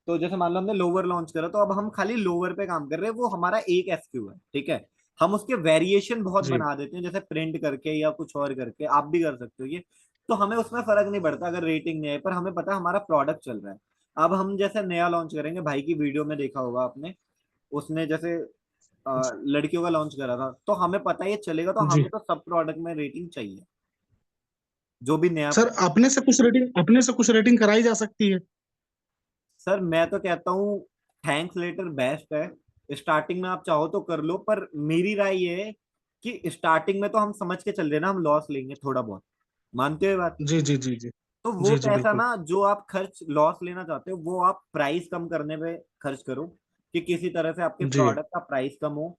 तो जैसे मान लो हमने लोअर लॉन्च करा, तो अब हम खाली लोअर पे काम कर रहे हैं, वो हमारा एक एसक्यू है, ठीक है। हम उसके वेरिएशन बहुत जी बना देते हैं, जैसे प्रिंट करके या कुछ और करके, आप भी कर सकते हो ये। तो हमें उसमें फर्क नहीं पड़ता अगर रेटिंग नहीं है, पर हमें पता है हमारा प्रोडक्ट चल रहा है। अब हम जैसे नया लॉन्च करेंगे, भाई की वीडियो में देखा होगा आपने, उसने जैसे लड़कियों का लॉन्च करा था, तो हमें पता है ये चलेगा, तो जी। हमें तो सब प्रोडक्ट में रेटिंग चाहिए, जो भी नया। सर अपने से कुछ रेटिंग कराई जा सकती है? सर मैं तो कहता हूँ थैंक्स लेटर बेस्ट है। स्टार्टिंग में आप चाहो तो कर लो, पर मेरी राय ये है कि स्टार्टिंग में तो हम समझ के चल रहे हैं ना, हम लॉस लेंगे थोड़ा बहुत। मानते हो ये बात? जी जी जी जी। तो वो जी जी पैसा बिल्कुल। ना जो आप खर्च लॉस लेना चाहते हो वो आप प्राइस कम करने पे खर्च करो, कि किसी तरह से आपके जी प्रोडक्ट का प्राइस कम हो।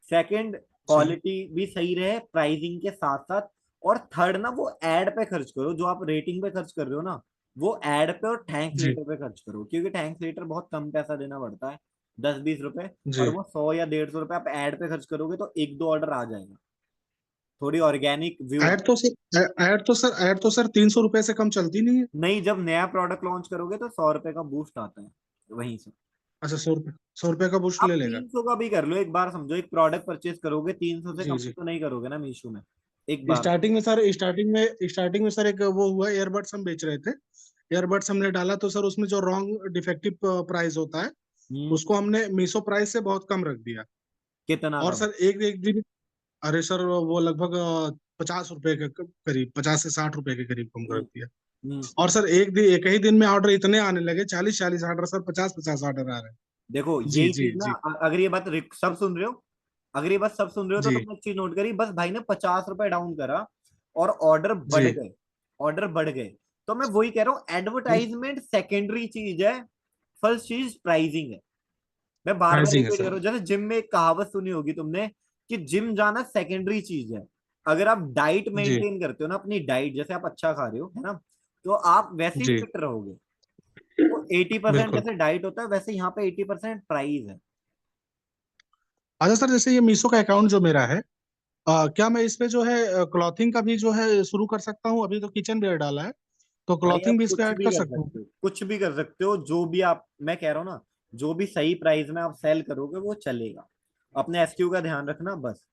सेकंड, जी क्वालिटी भी सही रहे प्राइसिंग के साथ साथ। और थर्ड ना, वो एड पे खर्च करो, जो आप रेटिंग पे खर्च कर रहे हो ना, वो एड पे और थैंक्स जी लेटर पे खर्च करो, क्योंकि थैंक्स लेटर बहुत कम पैसा देना पड़ता है, 10-20 रुपए। और जी। वो 100 या 150 रुपए आप एड पे खर्च करोगे तो एक दो ऑर्डर आ जाएगा, थोड़ी ऑर्गेनिक व्यू। ऐड तो सर 300 रुपए से कम चलती नहीं है। नहीं, जब नया प्रोडक्ट लॉन्च करोगे तो 100 रुपए का बूस्ट आता है वहीं से। अच्छा, 100 रुपए, 100 रुपए का बूस्ट आप ले लेगा। 300 का भी कर लो, एक बार समझो, एक प्रोडक्ट परचेज करोगे 300 से जी कम जी। तो नहीं करोगे ना मीशो में एक बार। स्टार्टिंग में सर एक वो हुआ, ईयरबड्स हम बेच रहे थे। ईयरबड्स हमने डाला तो सर उसमें जो रॉन्ग डिफेक्टिव प्राइस होता है, हम्म। उसको हमने मीशो प्राइस से बहुत कम रख दिया। कितना और कम? सर एक एक दिन, अरे सर वो लगभग 50 रुपए के करीब, 50 से 60 रुपए के करीब कम कर हम्म। दिया। हम्म। और सर एक ही दिन में ऑर्डर इतने आने लगे, 40-40 ऑर्डर सर, 50-50 ऑर्डर आ रहे हैं। देखो जी यही जी चीज ना, जी अगर ये बात सब सुन रहे हो, अगर ये बात सब सुन रहे हो तो जी तुमने एक चीज नोट करी, बस भाई ने 50 रुपए डाउन करा और ऑर्डर बढ़ जी गए। ऑर्डर बढ़ गए। तो मैं वही कह रहा हूँ, जी। एडवर्टाइजमेंट सेकेंडरी चीज है, फर्स्ट चीज प्राइसिंग है। मैं बार बार प्राइसिंग है रिपीट कर सर। रहा हूँ, जैसे जिम में एक कहावत सुनी होगी तुमने, कि जिम जाना सेकेंडरी चीज है। अगर आप डाइट जी मेंटेन करते हो ना, अपनी डाइट, जैसे आप अच्छा खा रहे हो है ना, तो आप वैसे ही जी फिट रहोगे। तो 80% बिल्कुल। जैसे डाइट होता है, वैसे यहाँ पे 80% प्राइस है। अच्छा सर, जैसे ये मीशो का अकाउंट जो मेरा है, क्या मैं इस पे जो है क्लॉथिंग का भी जो है शुरू कर सकता हूँ? अभी तो किचन वेयर डाला है, तो भाई क्लॉथिंग आप भी इस पे कुछ ऐड भी कर कर सकता हूँ? सकते हो, कुछ भी कर सकते हो, जो भी आप, मैं कह रहा हूँ ना, जो भी सही प्राइस में आप सेल करोगे वो चलेगा। अपने एसक्यू का ध्यान रखना बस।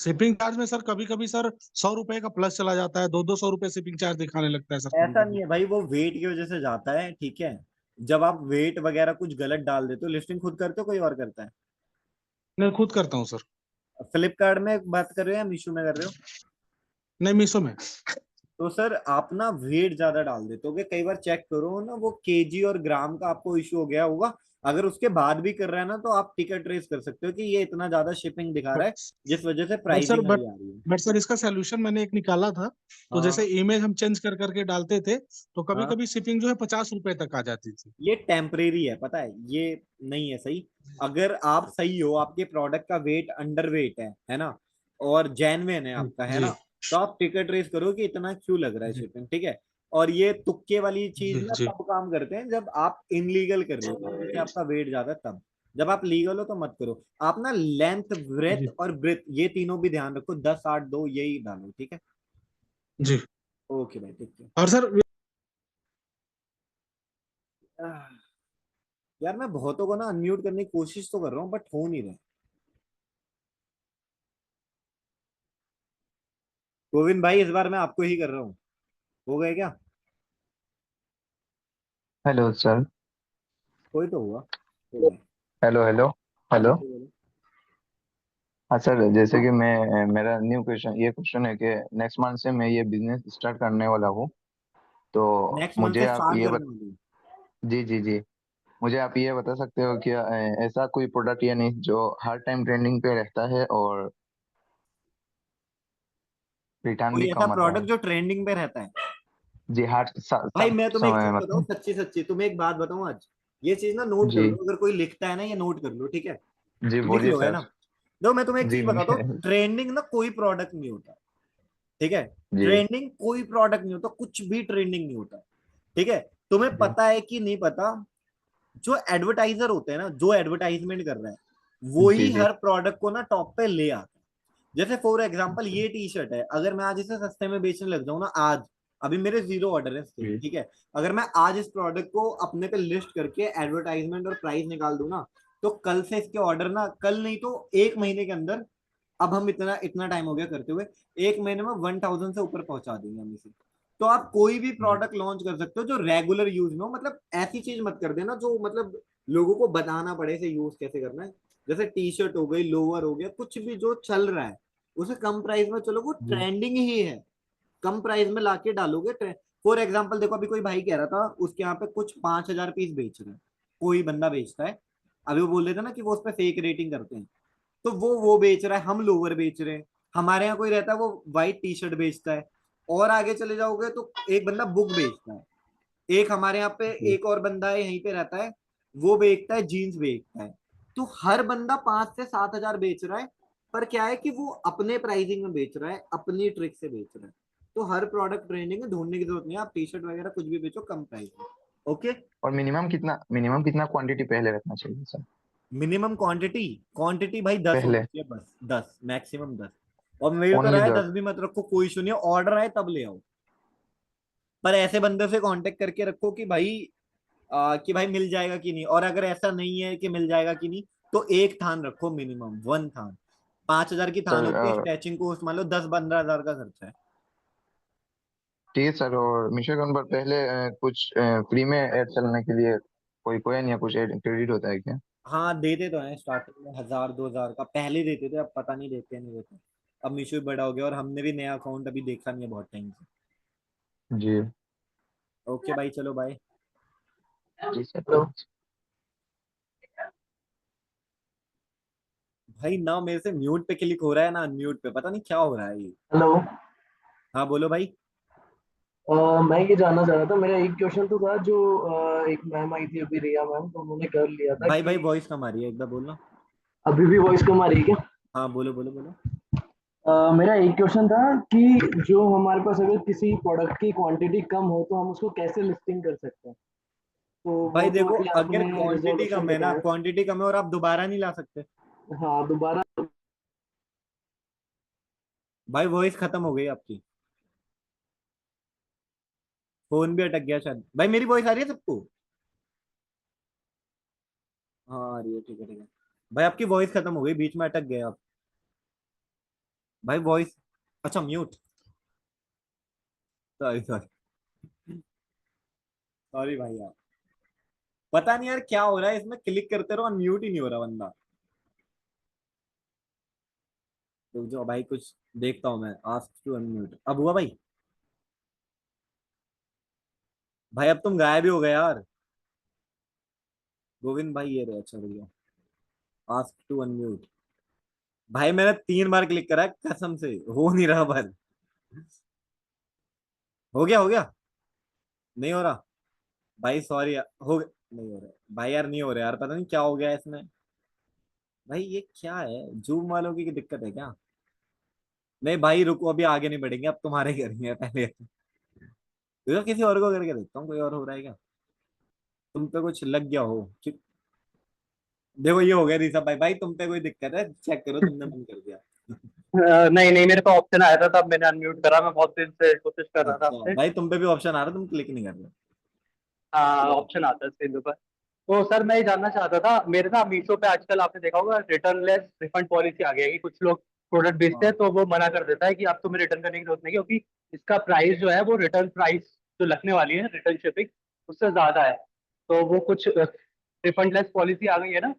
शिपिंग चार्ज में सर कभी कभी सर 100 रुपए का प्लस चला जाता है, 200 रुपए शिपिंग चार्ज दिखाने लगता है सर कभी ऐसा नहीं कभी। है भाई, वो वेट की वजह से जाता है, ठीक है। जब आप वेट वगैरह कुछ गलत डाल देते हो, लिस्टिंग खुद करते हो कोई और करता है? मैं खुद करता हूँ सर। फ्लिपकार्ट में बात कर रहे हो या मीशो में कर रहे हो? नहीं, मीशो में। तो सर आप ना वेट ज्यादा डाल देते होगे, कई बार चेक करो ना, वो केजी और ग्राम का आपको इश्यू हो गया होगा। अगर उसके बाद भी कर रहा है ना, तो आप टिकट ट्रेस कर सकते हो कि ये इतना ज्यादा शिपिंग दिखा रहा बट है, जिस वजह से but sir pricing but high आ रही है। बट सर इसका सोल्यूशन मैंने एक निकाला था। तो जैसे हाँ। इमेज हम चेंज कर करके डालते थे, तो कभी हाँ, कभी शिपिंग जो है 50 रुपए तक आ जाती थी। ये टेम्परेरी है, पता है, ये नहीं है सही। अगर आप सही हो, आपके प्रोडक्ट का वेट अंडर वेट है ना, और जेन्युइन है आपका, है जी ना, तो आप टिकट रेस करो कि इतना क्यों लग रहा है जी शिपिंग, ठीक है। और ये तुक्के वाली चीज जी ना जी तब काम करते हैं जब आप इनलीगल कर रहे हो, जैसे आपका वेट ज्यादा है तब। जब आप लीगल हो तो मत करो। आप ना लेंथ, ब्रेथ जी और ब्रेथ, ये तीनों भी ध्यान रखो, 10-8-2 यही डालो, ठीक है। जी। ओके भाई, ठीक है। और सर यार मैं बहुतों को ना अनम्यूट करने की कोशिश तो कर रहा हूँ, बट हो नहीं रहा। गोविंद भाई, इस बार मैं आपको ही कर रहा हूँ। हो गए क्या? Hello sir. कोई तो हुआ। हो गए। Hello hello. हाँ हेलो। बोलो बोलो। हाँ सर, जैसे कि मैं मेरा न्यू क्वेश्चन ये क्वेश्चन है कि नेक्स्ट मंथ से मैं ये बिजनेस स्टार्ट करने वाला हूँ। तो नेक्स्ट मंथ मुझे से आप स्टार्ट ये करने वाली? जी जी जी, मुझे आप ये बता सकते हो कि ऐसा कोई प्रोडक्ट या नहीं जो हर टाइम ट्रेंडिंग पे रहता है और रिटर्न कोई भी ऐसा कम आता है? प्रोडक्ट जो ट्रेंडिंग पे रहता है? जी, हर भाई सब मैं तुम्हें एक समय चीज बताऊं, मतलब। सच्ची सच्ची तुम्हें एक बात बताऊं आज, ये चीज ना नोट कर जी लो, अगर कोई लिखता है ना, ये नोट कर लो, ठीक है। जी लिख बोलिए लो, है सर। ना। तो मैं तुम्हें एक जी चीज बताता हूँ, ट्रेंडिंग ना कोई प्रोडक्ट नहीं होता, ठीक है। जी ट्रेंडिंग कोई प्रोडक्ट नहीं होता, कुछ भी ट्रेंडिंग नहीं होता, ठीक है। तुम्हें जी पता है कि नहीं पता, जो एडवर्टाइजर होते हैं ना, जो एडवर्टाइजमेंट कर रहा है, वो जी ही जी हर प्रोडक्ट को ना टॉप पे ले आता है। जैसे फॉर एग्जांपल ये टी शर्ट है, अगर मैं आज इसे सस्ते में बेचने लग जाऊं ना आज, अभी मेरे 0 ऑर्डर है इसके, जी ठीक है। अगर मैं आज इस प्रोडक्ट को अपने पे लिस्ट करके एडवर्टाइजमेंट और प्राइस निकाल दूं ना, तो कल से इसके ऑर्डर ना, कल नहीं तो 1 महीने के अंदर, अब हम इतना इतना टाइम हो गया करते हुए, 1 महीने में 1000 से ऊपर पहुंचा देंगे हम इसे। तो आप कोई भी जी प्रोडक्ट लॉन्च कर सकते हो जो रेगुलर यूज में हो, मतलब ऐसी चीज मत कर देना जो मतलब लोगों को बताना पड़े इसे यूज कैसे करना है। जैसे टी शर्ट हो गई, लोअर हो गया, कुछ भी जो चल रहा है उसे कम प्राइस में, चलो वो जी ट्रेंडिंग ही है, कम प्राइस में लाके डालोगे, फॉर एग्जाम्पल देखो, अभी कोई भाई कह रहा था उसके यहाँ पे कुछ 5,000 पीस बेच रहे हैं, कोई बंदा बेचता है। अभी वो बोल रहे थे ना कि वो उस पर फेक रेटिंग करते हैं, तो वो बेच रहा है, हम लोअर बेच रहे हैं। हमारे यहाँ कोई रहता है वो व्हाइट टी शर्ट बेचता है। और आगे चले जाओगे तो एक बंदा बुक बेचता है। एक हमारे यहाँ पे जी एक और बंदा है यहीं पे रहता है, वो बेचता है जीन्स बेचता है। तो हर बंदा 5 से 7 हजार बेच रहा है। पर क्या है कि वो अपने प्राइसिंग में बेच रहा है, अपनी ट्रिक से बेच रहा है। तो हर प्रोडक्ट ट्रेंडिंग में ढूंढने की जरूरत नहीं है, आप टी शर्ट वगैरह कुछ भी बेचो कम प्राइस में। ओके। और मिनिमम कितना क्वांटिटी पहले रखना चाहिए सर? मिनिमम क्वांटिटी, क्वांटिटी भाई 10 होनी पहले चाहिए बस, 10 मैक्सिमम 10। और मेरे को ओनली राय 10? 10 भी मत रखो, कोई इशू नहीं है, ऑर्डर आए तब ले आओ। पर ऐसे बंदे से कांटेक्ट करके रखो कि भाई मिल जाएगा कि नहीं। और अगर ऐसा नहीं है कि मिल जाएगा कि नहीं, तो एक थान रखो, मिनिमम 1 थान। 5,000 की थान होती है, सर स्टैचिंग कॉस्ट मान लो 10-15 हजार का खर्चा है। ठीक है सर। और मिशो के पर पहले कुछ फ्री में ऐड चलने के लिए कोई कोई नहीं है, कुछ ऐड क्रेडिट होता है क्या? हाँ देते तो हैं, स्टार्टिंग में 1,000-2,000 का पहले देते थे, अब पता नहीं देते नहीं देते। अब मीशो भी बड़ा हो गया और हमने भी नया अकाउंट अभी देखा नहीं है बहुत टाइम से। जी ओके भाई, चलो बाय। जी सर। भाई ना मेरे से म्यूट पे क्लिक हो रहा है ना अनम्यूट पे, पता नहीं क्या हो रहा है ये। हेलो। हाँ बोलो भाई। मैं ये जानना चाह रहा था, मेरा एक क्वेश्चन तो था जो एक मैम आई थी अभी, रिया मैम, तो उन्होंने कर लिया था भाई कि वॉइस कम आ रही है, एक बार बोलना। अभी भी वॉइस कम आ रही है क्या? हाँ बोलो बोलो बोलो। मेरा एक क्वेश्चन था कि जो हमारे पास अगर किसी प्रोडक्ट की क्वांटिटी कम हो तो हम उसको कैसे लिस्टिंग कर सकते हैं, तो भाई वो तो देखो, अभी अगर आपने क्वांटिटी रिजोल्यूशन कम है ना, बताया। क्वांटिटी कम है और आप दोबारा नहीं ला सकते। हाँ दोबारा। भाई वॉइस खत्म हो गई आपकी, फोन भी अटक गया शायद। भाई मेरी वॉइस आ रही है सबको? हाँ आ रही है, ठीक है ठीक है। भाई आपकी वॉइस खत्म हो गई, बीच में अटक गए आप। भाई वॉइस, अच्छा म्यूट, सॉरी सॉरी। सॉरी भाई यार, पता नहीं यार क्या हो रहा है इसमें, क्लिक करते रहो म्यूट ही नहीं हो रहा बंदा। तो जो भाई कुछ देखता हूँ मैं, आस्क टू अनम्यूट, अब हुआ भाई? भाई अब तुम गायब ही हो गए यार। गोविंद भाई ये रहे, अच्छा बढ़िया। Ask to unmute. भाई मैंने 3 बार क्लिक करा है, कसम से हो नहीं रहा पर। हो गया हो गया? नहीं हो रहा? भाई सॉरी, हो गया। नहीं हो रहा भाई यार, नहीं हो रहा यार, पता नहीं क्या हो गया इसमें। भाई ये क्या है, जूम वालों की दिक्कत है क्या? नहीं भाई रुको, अभी आगे नहीं बढ़ेंगे, अब तुम्हारे करेंगे पहले। देखो किसी और को करके देखता हूँ, कोई और हो रहा है क्या? तुम पे कुछ लग गया हो देखो ये हो गया ऋषभ भाई, भाई तुम पे कोई दिक्कत है, चेक करो, तुमने बंद कर दिया। नहीं नहीं, मेरे पास ऑप्शन आया था तब मैंने अनम्यूट करा, मैं बहुत देर से कोशिश कर रहा था अच्छा आपसे। भाई तुम पे भी ऑप्शन आ रहा है, तुम क्लिक नहीं कर रहे। हाँ ऑप्शन आता है स्क्रीन पर। तो सर मैं ये जानना चाहता था, मेरे ना मीशो पे आजकल आपने देखा होगा रिटर्न लेस रिफंड पॉलिसी आ गई है कि कुछ लोग प्रोडक्ट बेचते हैं हाँ तो वो मना कर देता है कि आप तुम्हें रिटर्न करने की जरूरत नहीं, क्योंकि इसका प्राइस जो है वो रिटर्न प्राइस जो लगने वाली है रिटर्न शिपिंग उससे ज्यादा है। तो वो कुछ रिफंड लेस पॉलिसी आ गई है ना,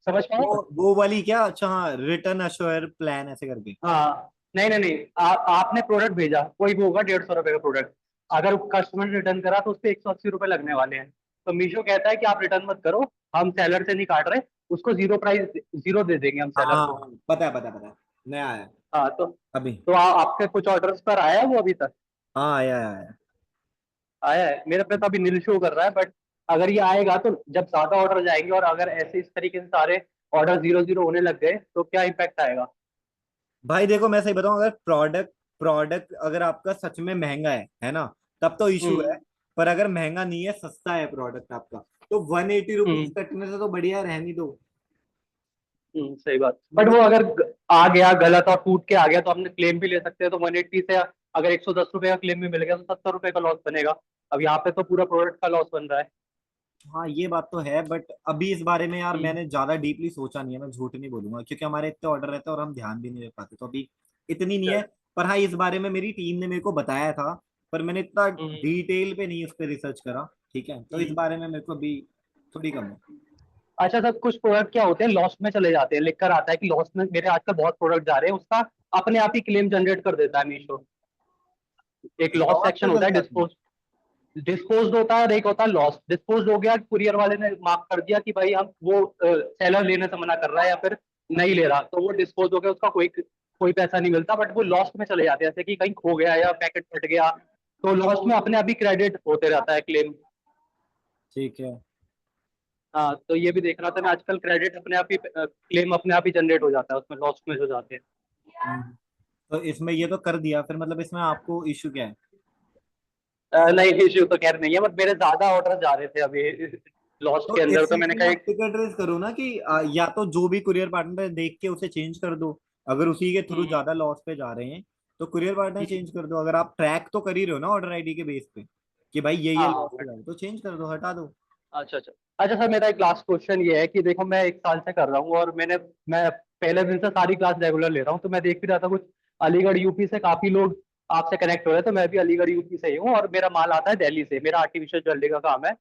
समझ पाओ? वो वाली क्या, अच्छा हाँ, रिटर्न अश्योर प्लान ऐसे करके। हाँ नहीं नहीं नहीं, आपने प्रोडक्ट भेजा, कोई भी होगा 150 रुपए का प्रोडक्ट, अगर कस्टमर ने रिटर्न करा तो उससे 180 रुपए लगने वाले हैं। तो मीशो कहता है कि आप रिटर्न मत करो, हम सेलर से नहीं काट रहे, उसको जीरो प्राइस, जीरो दे देंगे हम हाँ सेलर हाँ को। हाँ, पता है पता है पता है, नया आया हाँ अभी। तो आपके कुछ ऑर्डर्स पर आया है वो अभी तक? हाँ आया आया आया। आया है, मेरे पे तो अभी नील शो कर रहा है, बट अगर ये आएगा तो जब ज्यादा ऑर्डर जाएंगे और अगर ऐसे इस तरीके से सारे ऑर्डर जीरो जीरो होने लग गए तो क्या इम्पैक्ट आएगा? भाई देखो मैं सही बताऊं, अगर प्रोडक्ट प्रोडक्ट अगर आपका सच में महंगा है ना, तब तो इशू हम्म है। पर अगर महंगा नहीं है, सस्ता है प्रोडक्ट आपका, तो 180 रुपीज हम्म कटने से तो बढ़िया है, रहने दो। सही बात, बट वो मतलब अगर आ गया गलत और टूट के आ गया तो हमने क्लेम भी ले सकते हैं, तो 180 से अगर 110 रुपए का क्लेम भी मिल गया तो 70 रुपए का लॉस बनेगा। अब यहाँ पे तो पूरा प्रोडक्ट का लॉस बन रहा है। हाँ ये बात तो है, बट अभी इस बारे में यार हम्म मैंने ज्यादा डीपली सोचा नहीं है, मैं झूठ नहीं बोलूंगा, क्योंकि हमारे इतने ऑर्डर रहते हैं और हम ध्यान भी नहीं दे पाते, तो अभी इतनी नहीं है। चल। पर हाँ, इस बारे में मेरी टीम ने मेरे को बताया था, पर मैंने इतना हम्म डिटेल पे नहीं उस पर रिसर्च करा। ठीक है, तो इस हम्म। बारे में मेरे को अभी थोड़ी कम है। अच्छा सर, कुछ प्रोडक्ट क्या होते हैं लॉस में चले जाते हैं, लिख कर आता है कि लॉस में, मेरे आजकल बहुत प्रोडक्ट जा रहे हैं, उसका अपने आप ही क्लेम जनरेट कर देता है मीशो। एक लॉस लॉस सेक्शन पे होता चले है, जाते हैं। डिस्पोज होता है और एक होता है लॉस। डिस्पोज हो गया, कुरियर वाले ने मार्क कर दिया कि भाई हम वो सेलर लेने से मना कर रहा है या फिर नहीं ले रहा, तो वो डिस्पोज हो गया, उसका कोई कोई पैसा नहीं मिलता, बट वो लॉस्ट में चले जाते हैं, जैसे कि कहीं खो गया या पैकेट फट गया, तो लॉस्ट में अपने आप ही क्रेडिट होते रहता है क्लेम। ठीक है। हाँ, तो ये भी देखना था मैं, आजकल क्रेडिट अपने आप ही क्लेम अपने आप ही जनरेट हो जाता है उसमें, लॉस्ट में हो जाते हैं। तो इसमें ये तो कर दिया, फिर मतलब इसमें आपको इशू क्या है? नहीं, इश्यू तो खैर नहीं है, बट मेरे ज्यादा ऑर्डर जा रहे थे अभी लॉस्ट तो के अंदर, तो इसमें मैंने तुम कहा आप टिकट रेस करो ना कि या तो जो भी कुरियर पार्टनर देख के उसे चेंज कर दो। अगर उसी के थ्रू ज्यादा लॉस पे जा रहे हैं तो कुरियर पार्टनर चेंज कर दो। अगर आप ट्रैक तो कर ही रहे हो ना ऑर्डर आईडी के बेस पे कि भाई ये हाँ। लॉस पे जा रहे हैं, तो चेंज कर दो, हटा दो। अच्छा अच्छा। अच्छा सर, मेरा एक लास्ट क्वेश्चन ये है कि देखो मैं 1 साल से कर रहा हूँ और मैं पहले दिन से सारी क्लास रेगुलर ले रहा हूँ, तो मैं देख भी रहा था कुछ अलीगढ़ यूपी से काफी लोग आपसे कनेक्ट हो रहे हैं, तो मैं भी अलीगढ़ यूपी से ही हूँ और मेरा माल आता है दिल्ली से, मेरा आर्टिफिशियल ज्वेलरी का काम है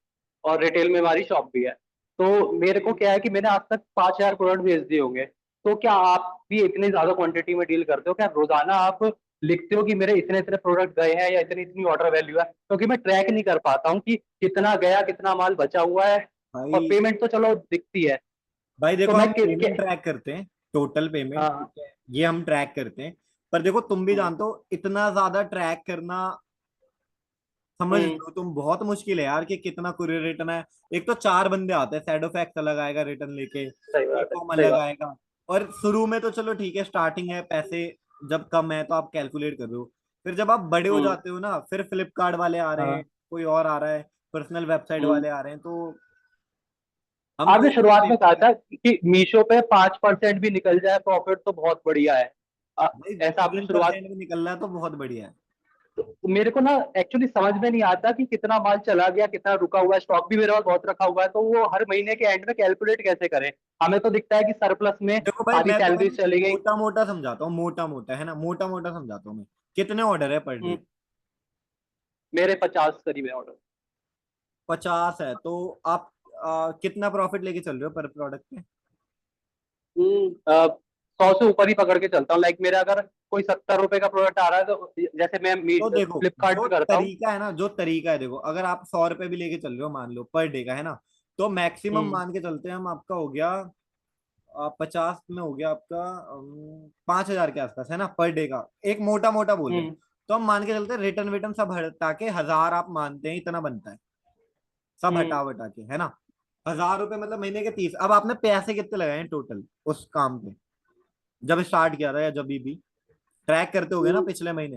और रिटेल में हमारी शॉप भी है। तो मेरे को क्या है कि मैंने आज तक 5,000 प्रोडक्ट भेज दिए होंगे, तो क्या आप भी इतनी ज्यादा क्वांटिटी में डील करते हो? क्या रोजाना आप लिखते हो कि मेरे इतने इतने प्रोडक्ट गए हैं या इतनी इतनी ऑर्डर वैल्यू है? क्योंकि मैं ट्रैक नहीं कर पाता हूँ कि कितना गया, कितना माल बचा हुआ है, और भाई पेमेंट तो चलो दिखती है। भाई तो देखो, मैं हम पेमेंट ट्रैक करते हैं, टोटल पेमेंट, हाँ। ठीक है, ये हम ट्रैक करते हैं। पर देखो तुम भी जानते हो इतना ज्यादा ट्रैक करना, समझ हम्म। लो तुम, बहुत मुश्किल है यार कि कितना कुरियर रिटर्न है। एक तो 4 बंदे आते हैं, सैडो फैक्स अलग आएगा रिटर्न लेके, सही ई बात है, कॉम सही अलग बात। आएगा। और शुरू में तो चलो ठीक है, स्टार्टिंग है, पैसे जब कम है तो आप कैलकुलेट कर रहे हो। फिर जब आप बड़े हो हम्म। जाते हो ना, फिर फ्लिपकार्ट वाले आ रहे हैं, हाँ। कोई और आ रहा है, पर्सनल वेबसाइट हम्म। वाले आ रहे हैं, तो हम आपने टोटल शुरुआत में कहा देखते हैं। था कि मीशो पे 5% भी निकल जाए प्रॉफिट तो बहुत बढ़िया है। भाई ऐसा आपने तीन शुरुआत। परसेंट भी निकल रहा है तो बहुत बढ़िया है। तो मेरे को ना एक्चुअली समझ में नहीं आता कि कितना माल चला गया, कितना रुका हुआ है, स्टॉक भी मेरे पास बहुत रखा हुआ है, तो वो हर महीने के एंड में कैलकुलेट कैसे करें? हमें तो दिखता है कि सरप्लस में देखो भाई, आधी मैं तुम्हें सैलरी चली गई। मोटा मोटा समझाता हूँ, मोटा मोटा है ना, मोटा मोटा समझाता हूँ मैं। कितने ऑर्डर है पर डे? हम्म, मेरे 50 करीब है ऑर्डर। 50 है तो आप कितना प्रॉफिट लेके चल रहे हो पर प्रोडक्ट पे? 100 से ऊपर ही पकड़ के चलता हूँ, लाइक मेरा अगर कोई 70 रुपए का प्रोडक्ट आ रहा है, तो जैसे मैं तो देखो, फ्लिपकार्ट जो पे करता हूँ। तरीका है ना, जो तरीका है, देखो अगर आप 100 रुपए भी लेके चल रहे हो मान लो पर डे का, है ना, तो मैक्सिमम हम्म। मान के चलते हैं हम, आपका हो गया 50 में हो गया आपका 5,000 के आसपास, है ना, पर डे का। एक मोटा मोटा बोल रहे हैं, हम्म। तो हम मान के चलते हैं रिटर्न विटर्न सब हटा के 1,000 आप मानते हैं इतना बनता है, सब हम्म। हटा वटा के, है ना। 1,000 रुपए मतलब महीने के 30। अब आपने पैसे कितने लगाए हैं टोटल उस काम पे, जब स्टार्ट किया था या जब भी ट्रैक करते हो गए ना हम्म। पिछले महीने?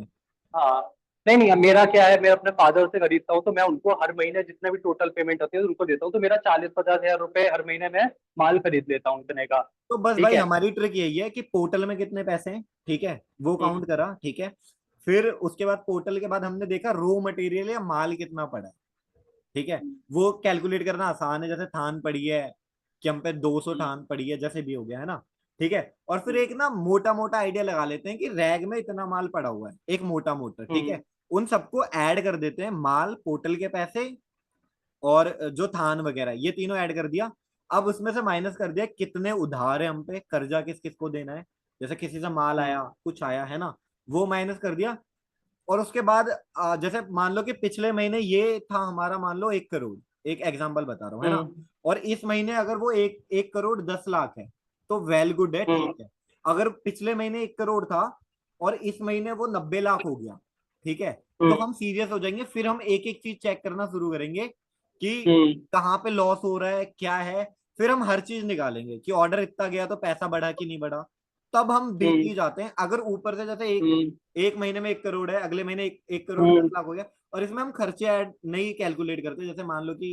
हाँ। नहीं नहीं, अब मेरा क्या है, मैं अपने फादर से खरीदता हूँ, तो मैं उनको हर महीने जितने भी टोटल पेमेंट होती है उनको देता हूँ, तो मेरा 40-50 हजार रुपए हर महीने में माल खरीद लेता हूँ इतने का। तो बस ठीक भाई है। हमारी ट्रिक यही है कि पोर्टल में कितने पैसे हैं, ठीक है, वो हम्म। काउंट करा, ठीक है। फिर उसके बाद पोर्टल के बाद हमने देखा रॉ मटेरियल या माल कितना पड़ा है, ठीक है। वो कैलकुलेट करना आसान है, जैसे थान पड़ी है कि हम पे 200 हम्म। थान पड़ी है, जैसे भी हो गया, है ना, ठीक है। और फिर हम्म। एक ना मोटा मोटा आइडिया लगा लेते हैं कि रैग में इतना माल पड़ा हुआ है, एक मोटा मोटा, ठीक हम्म। है। उन सबको ऐड कर देते हैं, माल, पोर्टल के पैसे और जो थान वगैरह, ये तीनों ऐड कर दिया। अब उसमें से माइनस कर दिया कितने उधार है हम पे, कर्जा किस किस को देना है, जैसे किसी से माल हम्म। आया, कुछ आया, है ना, वो माइनस कर दिया। और उसके बाद जैसे मान लो कि पिछले महीने ये था हमारा, मान लो 1 करोड़, एक एग्जांपल बता रहा हूँ, है ना। हम्म। और इस महीने अगर वो 1 करोड़ 10 लाख है, तो वेल गुड है, हम्म। ठीक है। अगर पिछले महीने 1 करोड़ था और इस महीने वो 90 लाख हो गया, ठीक है, तो हम्म। हम सीरियस हो जाएंगे। फिर हम एक एक चीज चेक करना शुरू करेंगे कि हम्म। कहाँ पे लॉस हो रहा है, क्या है। फिर हम हर चीज निकालेंगे कि ऑर्डर इतना गया तो पैसा बढ़ा कि नहीं बढ़ा। तब हम हम्म। डीपली जाते हैं। अगर ऊपर से जैसे हम्म। एक महीने में 1 करोड़ है, अगले महीने 1 करोड़ 10 हम्म। लाख हो गया, और इसमें हम खर्चे ऐड नहीं कैलकुलेट करते। जैसे मान लो कि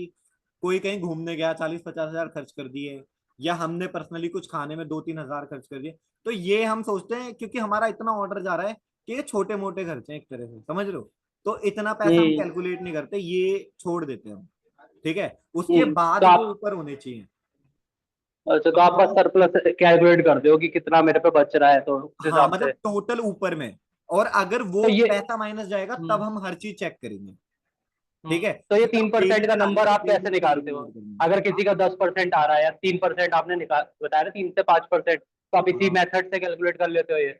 कोई कहीं घूमने गया, 40-50 हजार खर्च कर दिए, या हमने पर्सनली कुछ खाने में 2-3 हजार खर्च कर दिए, तो ये हम सोचते हैं क्योंकि हमारा इतना ऑर्डर जा रहा है कि ये छोटे मोटे खर्चे हैं एक तरह से, समझ रहे हो। तो इतना पैसा हम हम्म। कैलकुलेट नहीं करते, ये छोड़ देते हैं हम, ठीक है। उसके बाद तो वो आप, ऊपर होने चाहिए। अच्छा, तो तो आप बस हम, सरप्लस कैलकुलेट कर दो कि कितना मेरे पे बच रहा है, तो उस हाँ हिसाब मतलब से। टोटल ऊपर में, और अगर तो वो ये पैसा माइनस जाएगा तब हम्म। हम हर चीज चेक करेंगे, ठीक है। तो ये फिर तीन हम डेली परसेंट का नंबर निकालेंगे, आप कैसे डेली निकालते हो? कैलकुलेट करेंगे। अगर किसी का 10% आ रहा है या 3% आपने निकाल बताया ना, 3 से 5%, तो आप इसी हाँ मेथड से कैलकुलेट कर लेते हो ये?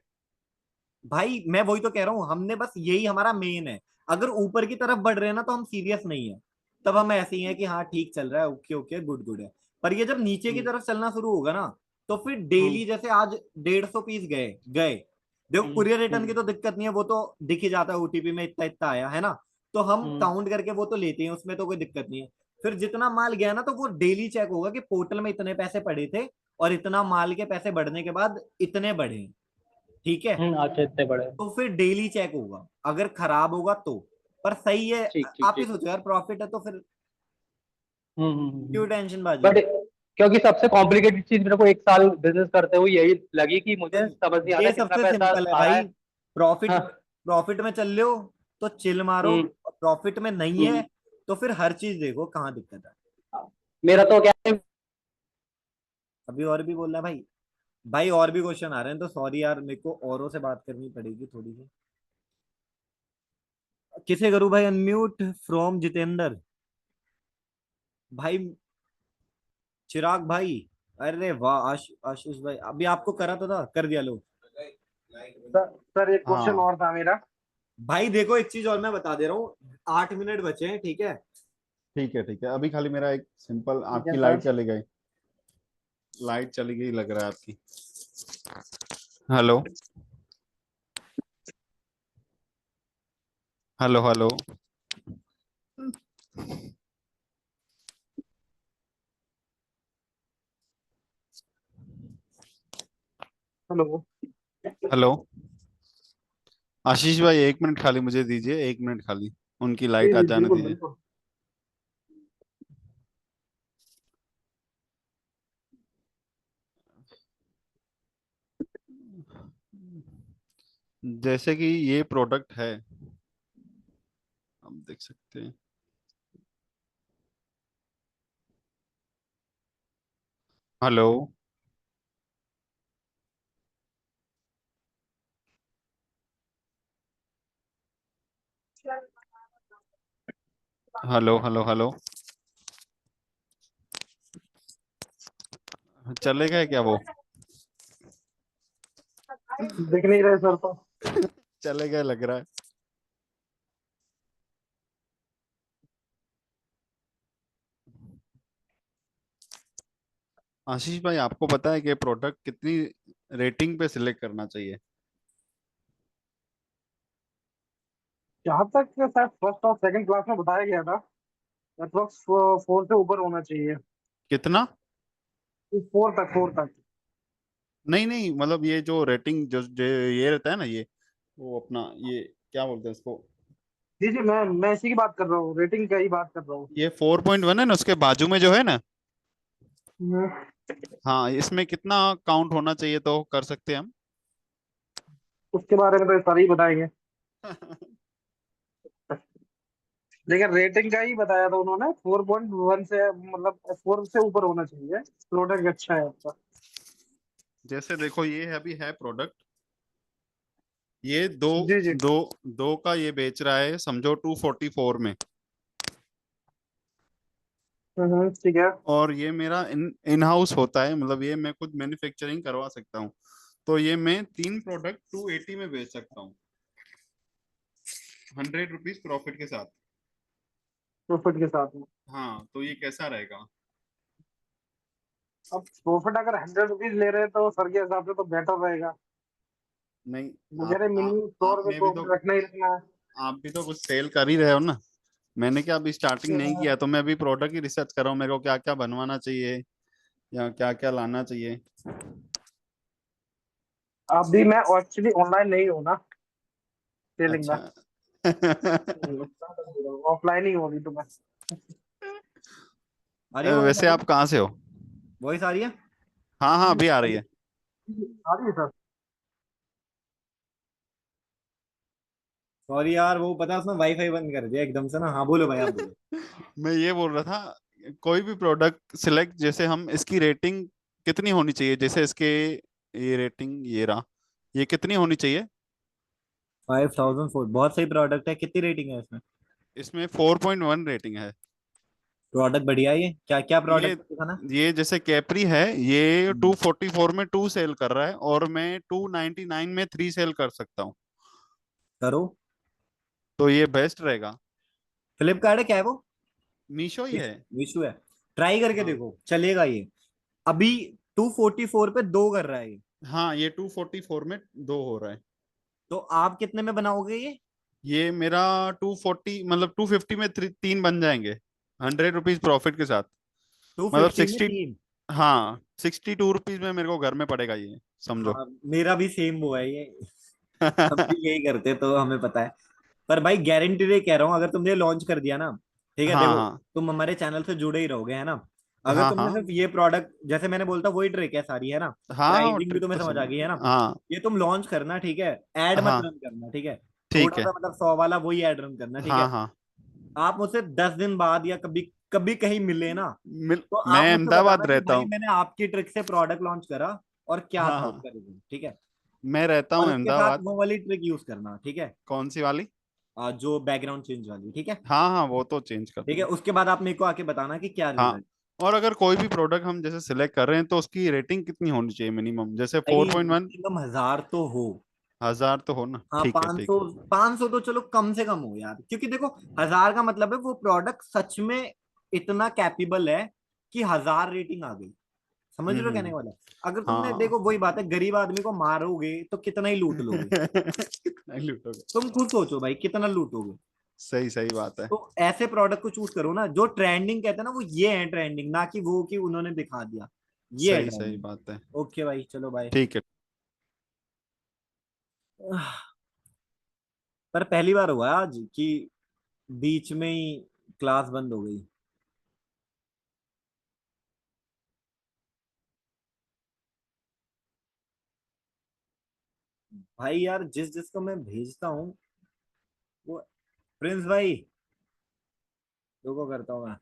भाई मैं वही तो कह रहा हूँ, हमने बस यही हमारा मेन है। अगर ऊपर की तरफ बढ़ रहे हैं ना तो हम सीरियस नहीं है, तब हम ऐसे ही हैं कि हाँ ठीक चल रहा है, ओके ओके गुड गुड है। पर ये जब नीचे की तरफ चलना शुरू होगा ना, तो फिर डेली जैसे आज 150 पीस गए गए, देखो कुरियर रिटर्न की तो दिक्कत नहीं है, वो तो दिख ही जाता है ओटीपी में इतना इतना आया है ना, तो हम काउंट करके वो तो लेते हैं, उसमें तो कोई दिक्कत नहीं है। फिर जितना माल गया ना तो वो डेली चेक होगा कि पोर्टल में इतने पैसे पड़े थे, और इतना माल के पैसे बढ़ने के बाद इतने बढ़े, ठीक है। अच्छा इतने बड़े। तो फिर डेली चेक होगा, अगर खराब होगा तो। पर सही है, ठीक ठीक आप ही ठीक। सोचो यार, प्रॉफिट है तो फिर क्यों टेंशन बाजी। बट क्योंकि सबसे कॉम्प्लिकेटेड चीज मेरे को 1 साल बिजनेस करते हुए यही लगी कि तो मुझे समझ नहीं आता ये कितना सबसे पैसा सिंपल है आ रहा है। भाई, प्रॉफिट, हाँ। प्रॉफिट में चल रहे हो तो चिल मारो, हम्म। प्रॉफिट में नहीं है तो फिर हर चीज देखो कहाँ दिक्कत है। मेरा तो क्या है, अभी और भी बोलना है भाई, भाई और भी क्वेश्चन आ रहे हैं तो सॉरी यार, मेरे को औरों से बात करनी पड़ेगी थोड़ी सी। किसे करूं भाई अनम्यूट, फ्रॉम जितेंद्र भाई, चिराग भाई, अरे वाह आशीष भाई, अभी आपको करा तो था, कर दिया लो। सर एक क्वेश्चन हाँ और था मेरा। भाई देखो एक चीज और मैं बता दे रहा हूँ, 8 मिनट बचे हैं, ठीक है। ठीक है ठीक है, अभी खाली मेरा एक सिंपल, ठीक है आपकी सर। लाइट चली गई, लाइट चली गई लग रहा है आपकी। Hello hello hello. Hello. Hello Ashish भाई, 1 मिनट खाली मुझे दीजिए, 1 मिनट खाली, उनकी जी लाइट आ जी जाने बिल्कुल दीजिए। बिल्कुल। जैसे कि ये प्रोडक्ट है, आप देख सकते हैं। हेलो हेलो हेलो हेलो, चलेगा क्या वो? दिख नहीं रहे सर तो। चलेगा लग रहा है। आशीष भाई, आपको पता है कि प्रोडक्ट कितनी रेटिंग पे सिलेक्ट करना चाहिए? जहाँ तक सर फर्स्ट और सेकंड क्लास में बताया गया था, अप्रोक्स 4 से ऊपर होना चाहिए। कितना? 4 तक। नहीं नहीं, मतलब ये जो रेटिंग जो ये रहता है ना, ये वो अपना ये क्या बोलते हैं इसको? जी जी, मैं इसी की बात कर रहा हूँ, रेटिंग का ही बात कर रहा हूँ। ये 4.1 है ना, उसके बाजू में जो है ना, हम्म, हाँ, इसमें कितना काउंट होना चाहिए तो कर सकते हैं हम? उसके बारे में तो सारे ही बताएंगे, लेकिन रेटिंग का ही बताया था उन्होंने। 4.1 से मतलब 4 से ऊपर होना चाहिए, प्रोडक्ट अच्छा है आपका। जैसे देखो, ये है अभी है प्रोडक्ट, ये दो जी जी। दो दो का ये बेच रहा है, समझो 244 में। ठीक है। और ये मेरा इन हाउस होता है, मतलब ये मैं खुद मैन्युफैक्चरिंग करवा सकता हूँ, तो ये मैं 3 प्रोडक्ट 280 में बेच सकता हूँ, 100 रुपीज प्रॉफिट के साथ। प्रॉफिट के साथ में। हाँ, तो ये कैसा रहेगा? अब प्रॉफिट अगर 100 रुपीज ले रहे हैं तो सर के हिसाब से तो बेटर रहेगा। नहीं, मुझे मिनिमम 100 रुपये आपने भी तो प्रॉफिट रखना ही रखना है। आप भी तो कुछ सेल कर ही रहे हो ना। मैंने क्या अभी स्टार्टिंग नहीं किया, तो मैं अभी प्रोडक्ट की रिसर्च कर रहा हूँ, मेरे को क्या क्या बनवाना चाहिए या क्या क्या लाना चाहिए। अभी मैं एक्चुअली ऑनलाइन नहीं हूँ ना, सेलिंग अच्छा। में। ऑफलाइन ही होगी तो मैं। अरे वो वैसे आप कहाँ से हो? वॉइस आ रही है। हाँ हाँ, अभी आ रही है। आ रही है सर। सॉरी यार, वो पता है उसने वाईफाई बंद कर दिया एकदम से ना। हाँ बोलो भाई, आप बोलो। मैं ये बोल रहा था, कोई भी प्रोडक्ट सिलेक्ट, जैसे हम इसकी रेटिंग कितनी होनी चाहिए, जैसे इसके ये रेटिंग ये रहा, ये कितनी होनी चाहिए? 5004 बहुत सही प्रोडक्ट है, कितनी रेटिंग है इसमें? इसमें 4.1 रेटिंग है। प्रोडक्ट बढ़िया है ये, क्या क्या ये प्रोडक्ट दिखाना। ये जैसे कैपरी है, ये 244 में 2 सेल कर रहा है और मैं 299 में 3 सेल कर सकता हूँ, करो। तो ये बेस्ट रहेगा। फ्लिपकार्ट है क्या है वो? मीशो ही है। मीशो है। ट्राई करके हाँ देखो चलेगा ये। अभी 244 पे 2 कर रहा है ये। हाँ, ये 244 में 2 हो रहा है। तो आप कितने में बनाओगे ये मेरा 240 मतलब 250 में 3 बन जाएंगे, 100 रुपीज प्रॉफिट के साथ। मतलब 250 में 60, 3? हाँ 62 रुपीज में मेरे को घर में पड़ेगा ये, समझो। हाँ मेरा भी सेम वो है ये। हम भी यही करते तो हमें पता है। पर भाई गारंटी दे कह रहा हूँ, अगर तुमने लॉन्च कर दिया ना, ठीक है हाँ देखो, हाँ तुम हमारे चैनल से जुड़े ही रहोगे है ना। अगर हाँ तुमने हाँ सिर्फ ये प्रोडक्ट, जैसे मैंने बोलता वही ट्रिक है सारी है ना, हाँ, वो प्राइसिंग भी ट्रिक तुम्हें तो समझ आ समझ गई है ना। हाँ। ये तुम लॉन्च करना, ठीक है, ऐड मत हाँ रन करना, ठीक है। ठीक थोड़ा है। सा मतलब 100 वाला वही ऐड रन करना, ठीक हाँ है। हाँ, आप मुझसे 10 दिन बाद या कभी कभी कहीं मिले ना, तो आप मैं मुझसे बताना अहमदाबाद कि रहता भाई हूँ। मैंने आपकी ट्रिक से प्रोडक्ट लॉन्च करा और क्या हाँ था हाँ, उसका रिजल्ट, ठीक है। मैं रहता और हूँ उसके साथ अहमदाबाद। वो वाली ट्रिक यूज करना, ठीक है। कौन सी वाली? जो बैकग्राउंड चेंज वाली, ठीक है। हाँ हाँ, वो तो चेंज कर ठीक है, दूंगा। उसके बाद आप मेरे को आके बताना कि क्या हाँ, रिजल्ट। और अगर कोई भी प्रोडक्ट हम जैसे सिलेक्ट कर रहे हैं तो उसकी रेटिंग कितनी होनी चाहिए मिनिमम, जैसे भाई 4.1? मिनिमम 1000 तो हो। 1000 तो हो ना, हाँ ठीक है 500, ठीक है। 500 तो चलो कम से कम हो यार, क्योंकि देखो 1000 का मतलब है वो प्रोडक्ट सच में इतना कैपेबल है कि 1000 रेटिंग आ गई। समझ रहे हो कहने हम्म। का मतलब। अगर तुमने हाँ। देखो वही बात है, गरीब आदमी को मारोगे तो कितना ही लूट लोगे। कितना लूटोगे। तुम खुद सोचो भाई कितना लूटोगे। सही सही बात है। तो ऐसे प्रोडक्ट को चूज करो ना जो ट्रेंडिंग कहते हैं ना, वो ये है ट्रेंडिंग, ना कि वो कि उन्होंने दिखा दिया। ये है सही सही ट्रेंडिंग। बात है। ओके भाई चलो बाय। ठीक है। पर पहली बार हुआ आज कि बीच में ही क्लास बंद हो गई। भाई यार जिस जिसको मैं भेजता हूँ वो, प्रिंस भाई रुको करता हूँ मैं।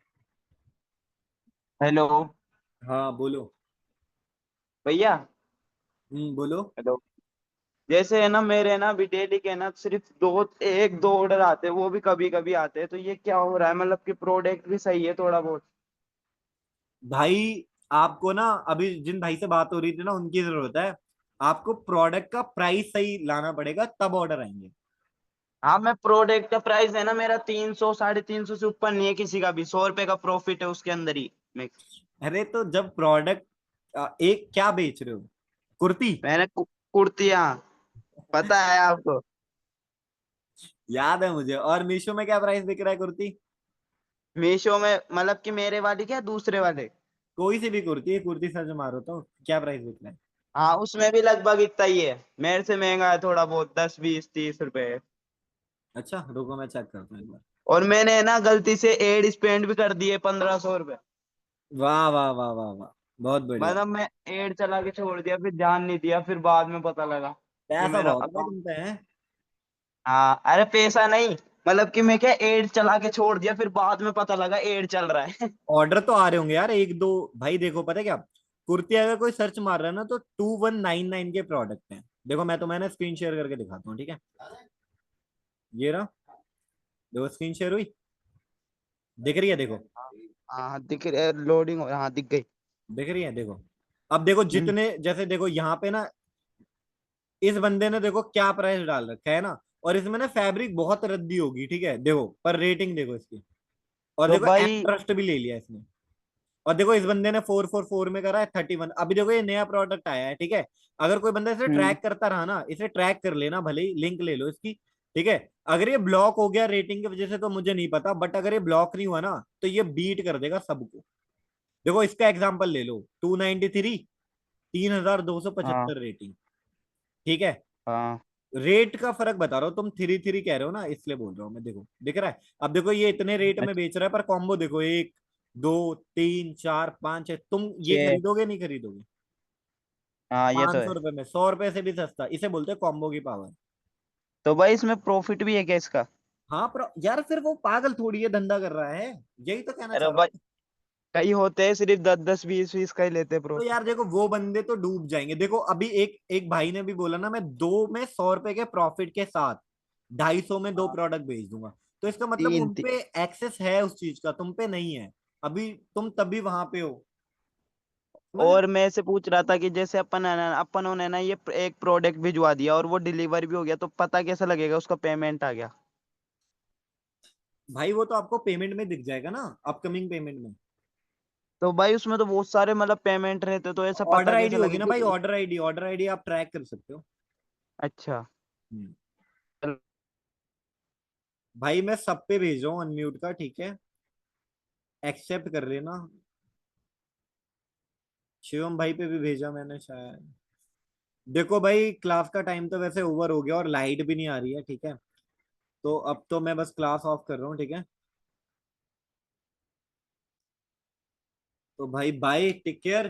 हेलो हाँ बोलो। भैया। बोलो। हेलो। जैसे है ना मेरे ना अभी डेली के ना सिर्फ एक दो ऑर्डर आते हैं, वो भी कभी कभी आते हैं, तो ये क्या हो रहा है? मतलब कि प्रोडक्ट भी सही है थोड़ा बहुत। भाई आपको ना अभी जिन भाई से बात हो रही थी ना उनकी जरूरत है। आपको प्रोडक्ट का प्राइस सही लाना पड़ेगा तब ऑर्डर आएंगे। हाँ, मैं प्रोडक्ट का प्राइस है ना मेरा 300 350 से ऊपर नहीं है किसी का भी, 100 रुपए का प्रॉफिट है उसके अंदर ही। मैं अरे तो जब प्रोडक्ट, एक क्या बेच रहे हो, कुर्ती? मैंने कुर्तियाँ, पता है आपको? याद है मुझे। और मीशो में क्या प्राइस बिक रहा है कुर्ती? मीशो में मतलब कि मेरे वाली क्या दूसरे वाले? कोई सी भी कुर्ती, कुर्ती सर्च मारो तो क्या प्राइस बिक रहा है। हाँ, उसमें भी लगभग इतना ही है, मेरे से महंगा है थोड़ा बहुत, 10 20 30 रुपए है। अच्छा रुको मैं चेक करता हूँ एक बार। और मैंने ना गलती से एड स्पेंड भी कर दिए 1500 रुपए। वाह वाह वाह वाह वाह, बहुत बढ़िया। मतलब मैं एड चला के छोड़ दिया, फिर ध्यान नहीं दिया, फिर बाद में पता लगा कि पैसा मेरा बहुत है अकाउंट। तुम पे है। हाँ, अरे पैसा नहीं, मतलब कि मैं क्या एड चला के छोड़ दिया, फिर बाद में पता लगा एड चल रहा है। ऑर्डर तो आ रहे होंगे यार एक दो। भाई देखो पता है क्या, कुर्ती अगर कोई सर्च मार रहा है ना तो 2199 के प्रोडक्ट हैं। देखो मैं तुम्हें ना स्क्रीन शेयर करके दिखाता हूँ, ठीक है। ये रहा, देखो स्क्रीन शेयर हुई, दिख रही है देखो। हाँ दिख रहा है, लोडिंग हो, हाँ दिख गई। दिख रही है देखो। अब देखो हम्म। जितने, जैसे देखो यहाँ पे ना इस बंदे ने देखो क्या प्राइस डाल रखा है ना, और इसमें ना फैब्रिक बहुत रद्दी होगी, ठीक है देखो, पर रेटिंग देखो इसकी। और तो देखो एम भाई ट्रस्ट भी ले लिया इसने। और देखो इस बंदे ने 444 में करा है 31। अभी देखो ये नया प्रोडक्ट आया है, ठीक है। अगर कोई बंदा इसे हम्म ट्रैक करता रहा ना, इसे ट्रैक कर लेना, भले ही लिंक ले लो इसकी, ठीक है। अगर ये ब्लॉक हो गया रेटिंग की वजह से तो मुझे नहीं पता, बट अगर ये ब्लॉक नहीं हुआ ना तो ये बीट कर देगा सबको। देखो इसका एग्जाम्पल ले लो, 293, हाँ 3275 रेटिंग, ठीक है। हाँ रेट का फर्क बता रहा हूँ, तुम 3 कह रहे हो ना इसलिए बोल रहा हूँ मैं, देखो दिख रहा है। अब देखो ये इतने रेट में बेच रहा है, पर कॉम्बो देखो, 1 2 3 4 5 है। तुम ये छः। खरीदोगे नहीं खरीदोगे? हाँ ये तो 500 है। रुपए में, 100 रुपए से भी सस्ता, इसे बोलते हैं कॉम्बो की पावर। तो भाई इसमें प्रॉफिट भी है क्या इसका? हाँ पर यार फिर वो पागल थोड़ी है धंधा कर रहा है, यही तो कहना अरे चाह रहा भाई, हूँ। कई होते हैं सिर्फ 10 10 20 20 का ही लेते हैं तो प्रॉफिट। यार देखो वो बंदे तो डूब जाएंगे। देखो अभी एक एक भाई ने भी बोला ना, मैं 2 में 100 रुपए के प्रॉफिट के साथ 250 में 2 प्रोडक्ट भेज दूंगा। तो इसका मतलब तीन उन ती, पे एक्सेस है उस चीज का, तुम पे नहीं है। अभी तुम तभी वहां पे हो। मैं और मैं से पूछ रहा था कि जैसे अपनों ने ना ये एक प्रोडक्ट भिजवा दिया और वो डिलीवर भी हो गया, तो पता कैसे लगेगा उसका पेमेंट आ गया? भाई वो तो आपको पेमेंट में दिख जाएगा ना, अपकमिंग पेमेंट में। तो भाई उसमें तो बहुत सारे मतलब पेमेंट रहते, तो ऐसा ऑर्डर पता आईडी कैसे होगी लगे ना कि भाई, ऑर्डर आईडी आप ट्रैक कर सकते हो। अच्छा। हम्म। भाई मैं सब पे भेज रहा हूँ अनम्यूट का, ठीक है, एक्सेप्ट कर लेना। शिवम भाई पे भी भेजा मैंने शायद। देखो भाई क्लास का टाइम तो वैसे ओवर हो गया और लाइट भी नहीं आ रही है, ठीक है, तो अब तो मैं बस क्लास ऑफ कर रहा हूँ, ठीक है। तो भाई बाय, टेक केयर।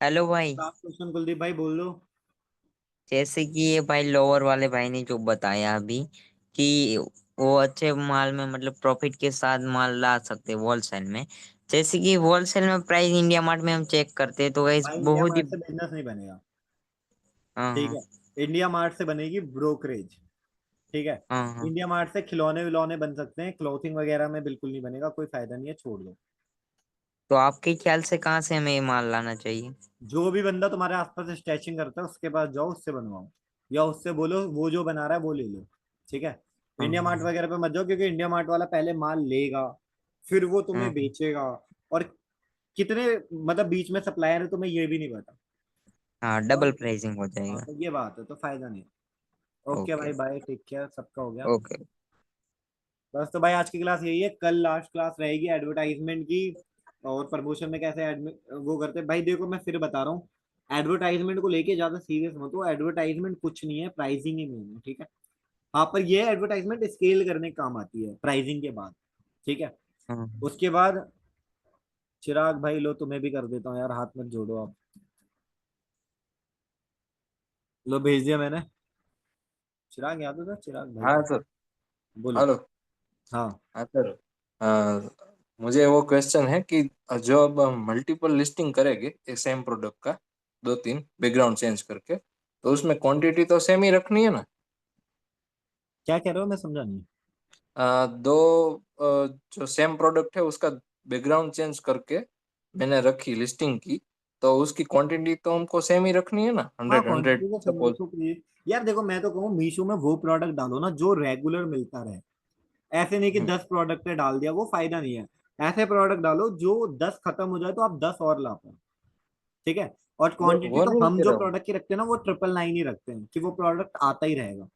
हेलो भाई। लास्ट क्वेश्चन कुलदीप भाई बोल दो। जैसे कि ये भाई लोअर वाले भाई ने जो बताया अभी कि वो अच्छे माल में मतलब प्रॉफिट के साथ माल ला सकते हैं होलसेल में। जैसे कि होलसेल में प्राइस इंडिया मार्ट में हम चेक करते हैं तो गाइस भाई इंडिया बहुत ही। मार्ट से बिजनेस नहीं बनेगा, हाँ ठीक हाँ है। इंडिया मार्ट से बनेगी ब्रोकरेज, ठीक है। हाँ हाँ। इंडिया मार्ट से खिलौने विलौने बन सकते हैं, क्लोथिंग वगैरह में बिल्कुल नहीं बनेगा, कोई फायदा नहीं है, छोड़ दो। तो आपके ख्याल से कहाँ से हमें ये माल लाना चाहिए? जो भी बंदा तुम्हारे आसपास स्टैचिंग करता है उसके पास जाओ, उससे बनवाओ, या उससे बोलो वो जो बना रहा है वो ले लो, ठीक है। हाँ इंडिया मार्ट वगैरह पे मत जाओ, क्योंकि इंडिया मार्ट वाला पहले माल लेगा, फिर वो तुम्हें हाँ बेचेगा, और कितने मतलब बीच में सप्लायर है तुम्हें ये भी नहीं पता। हाँ, और डबल प्राइसिंग हो हाँ, जाएगा। तो ये बात है, तो फायदा नहीं। ओके ओके भाई बाय, टेक केयर, सबका हो गया। ओके। बस तो भाई आज की क्लास यही है, कल लास्ट क्लास रहेगी एडवर्टाइजमेंट की, और प्रमोशन में कैसे वो करते हैं। भाई देखो मैं फिर बता रहा हूँ, एडवर्टाइजमेंट को लेके ज्यादा सीरियस मत हो, एडवर्टाइजमेंट कुछ नहीं है, प्राइसिंग ही मेन है, ठीक है। हाँ पर ये एडवर्टाइजमेंट स्केल करने के काम आती है प्राइसिंग के बाद, ठीक है। हाँ उसके बाद चिराग भाई लो तुम्हें भी कर देता हूँ यार, हाथ मत जोड़ो आप। लो भेज दिया मैंने। चिराग याद होगा, चिराग भाई हाँ था। सर। बोलो। हेलो। हाँ हाँ सर। मुझे वो क्वेश्चन है कि जो अब हम मल्टीपल लिस्टिंग करेंगे एक सेम प्रोडक्ट का, दो तीन बैकग्राउंड चेंज करके, तो उसमें क्वांटिटी तो सेम ही रखनी है ना? क्या कह रहे हो, मैं समझा नहीं। दो जो सेम प्रोडक्ट है उसका बैकग्राउंड चेंज करके मैंने रखी लिस्टिंग की, तो उसकी क्वांटिटी तो हमको सेम ही रखनी है ना? हाँ 100 100 क्वांटिटी का सेम सपोज। रखो प्लीज। यार देखो मैं तो कहूँ मीशो में वो प्रोडक्ट डालो ना जो रेगुलर मिलता रहे, ऐसे नहीं कि 10 प्रोडक्ट डाल दिया, वो फायदा नहीं है। ऐसे प्रोडक्ट डालो जो 10 खत्म हो जाए तो आप 10 और ला पाओ, ठीक है। और क्वांटिटी वो तो नहीं हम कह जो रहा हूँ, प्रोडक्ट की रखते हैं ना वो 999 ही रखते हैं, कि वो प्रोडक्ट आता ही रहेगा।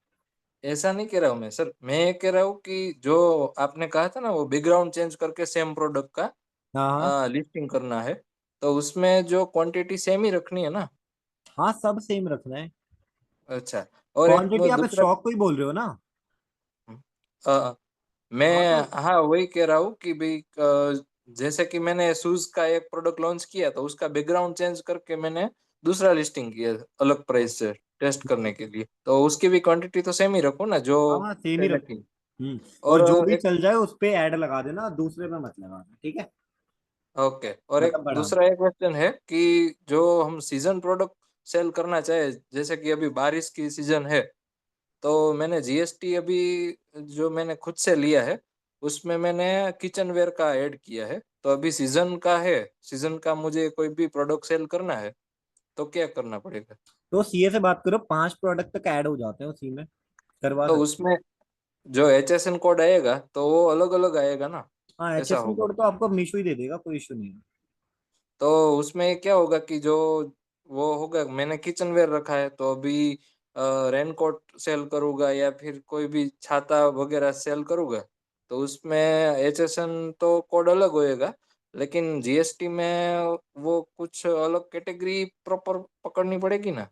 ऐसा नहीं कह रहा हूँ मैं सर। मैं ये कह रहा हूँ कि जो आपने कहा था ना वो बैकग्राउंड चेंज करके सेम प्रोडक्ट हाँ हाँ का लिस्टिंग करना है, तो उसमें जो क्वांटिटी सेम ही रखनी है ना? हाँ, सब सेम रखना है। अच्छा। और एक क्वांटिटी वो आप दूसरा। स्टॉक को ही बोल रहे हो ना। अ, हाँ मैं तो हाँ वही कह रहा हूँ कि भाई जैसे कि मैंने शूज का एक प्रोडक्ट लॉन्च किया तो उसका बैकग्राउंड चेंज करके मैंने दूसरा लिस्टिंग किया अलग प्राइस से टेस्ट करने के लिए, तो उसकी भी क्वांटिटी तो सेम ही रखो ना जो हाँ सेम ही पहले रखो। की। और और जो भी एक चल जाए उस पे ऐड लगा देना, दूसरे पे मत लगाना, ठीक है, ओके, और एक मतलब बढ़ा दो। दूसरा एक क्वेश्चन है कि जो हम सीजन प्रोडक्ट सेल करना चाहे, जैसे कि अभी बारिश की सीजन है, तो मैंने जीएसटी अभी जो मैंने खुद से लिया है उसमें मैंने किचन वेयर का ऐड किया है, तो अभी सीजन का है, सीजन का मुझे कोई भी प्रोडक्ट सेल करना है तो क्या करना पड़ेगा? तो सीए से बात करो, 5 प्रोडक्ट तक ऐड हो जाते हैं उसी में, करवा तो सकते उसमें जो एचएसएन कोड आएगा तो वो अलग अलग आएगा ना? हैं। हाँ ऐसा एचएसएन होगा? कोड तो आपको मीशो ही दे देगा, कोई इशू नहीं है। तो उसमें क्या होगा कि जो वो होगा, मैंने किचन वेयर रखा है तो अभी रेनकोट सेल करूंगा या फिर कोई भी छाता वगैरह सेल करूंगा, तो उसमें एचएसएन तो कोड अलग होएगा, लेकिन जीएसटी में वो कुछ अलग कैटेगरी प्रॉपर पकड़नी पड़ेगी ना?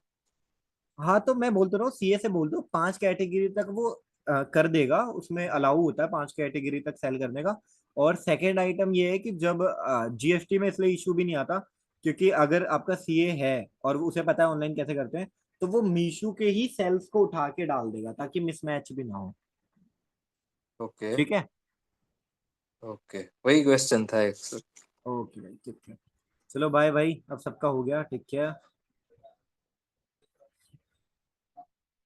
हाँ तो मैं बोलता रहा हूँ, सीए से बोल दो 5 कैटेगरी तक वो कर देगा, उसमें अलाउ होता है 5 कैटेगरी तक सेल करने का। और सेकंड आइटम ये है कि जब जीएसटी में इसलिए इशू भी नहीं आता, क्योंकि अगर आपका सीए है और उसे पता है ऑनलाइन कैसे करते हैं, तो वो मीशो के ही सेल्स को उठा के डाल देगा, ताकि मिसमैच भी ना हो, ओके ठीक है। ओके, वही क्वेश्चन था एक। ओके भाई ठीक है, चलो बाय भाई, अब सबका हो गया, ठीक है।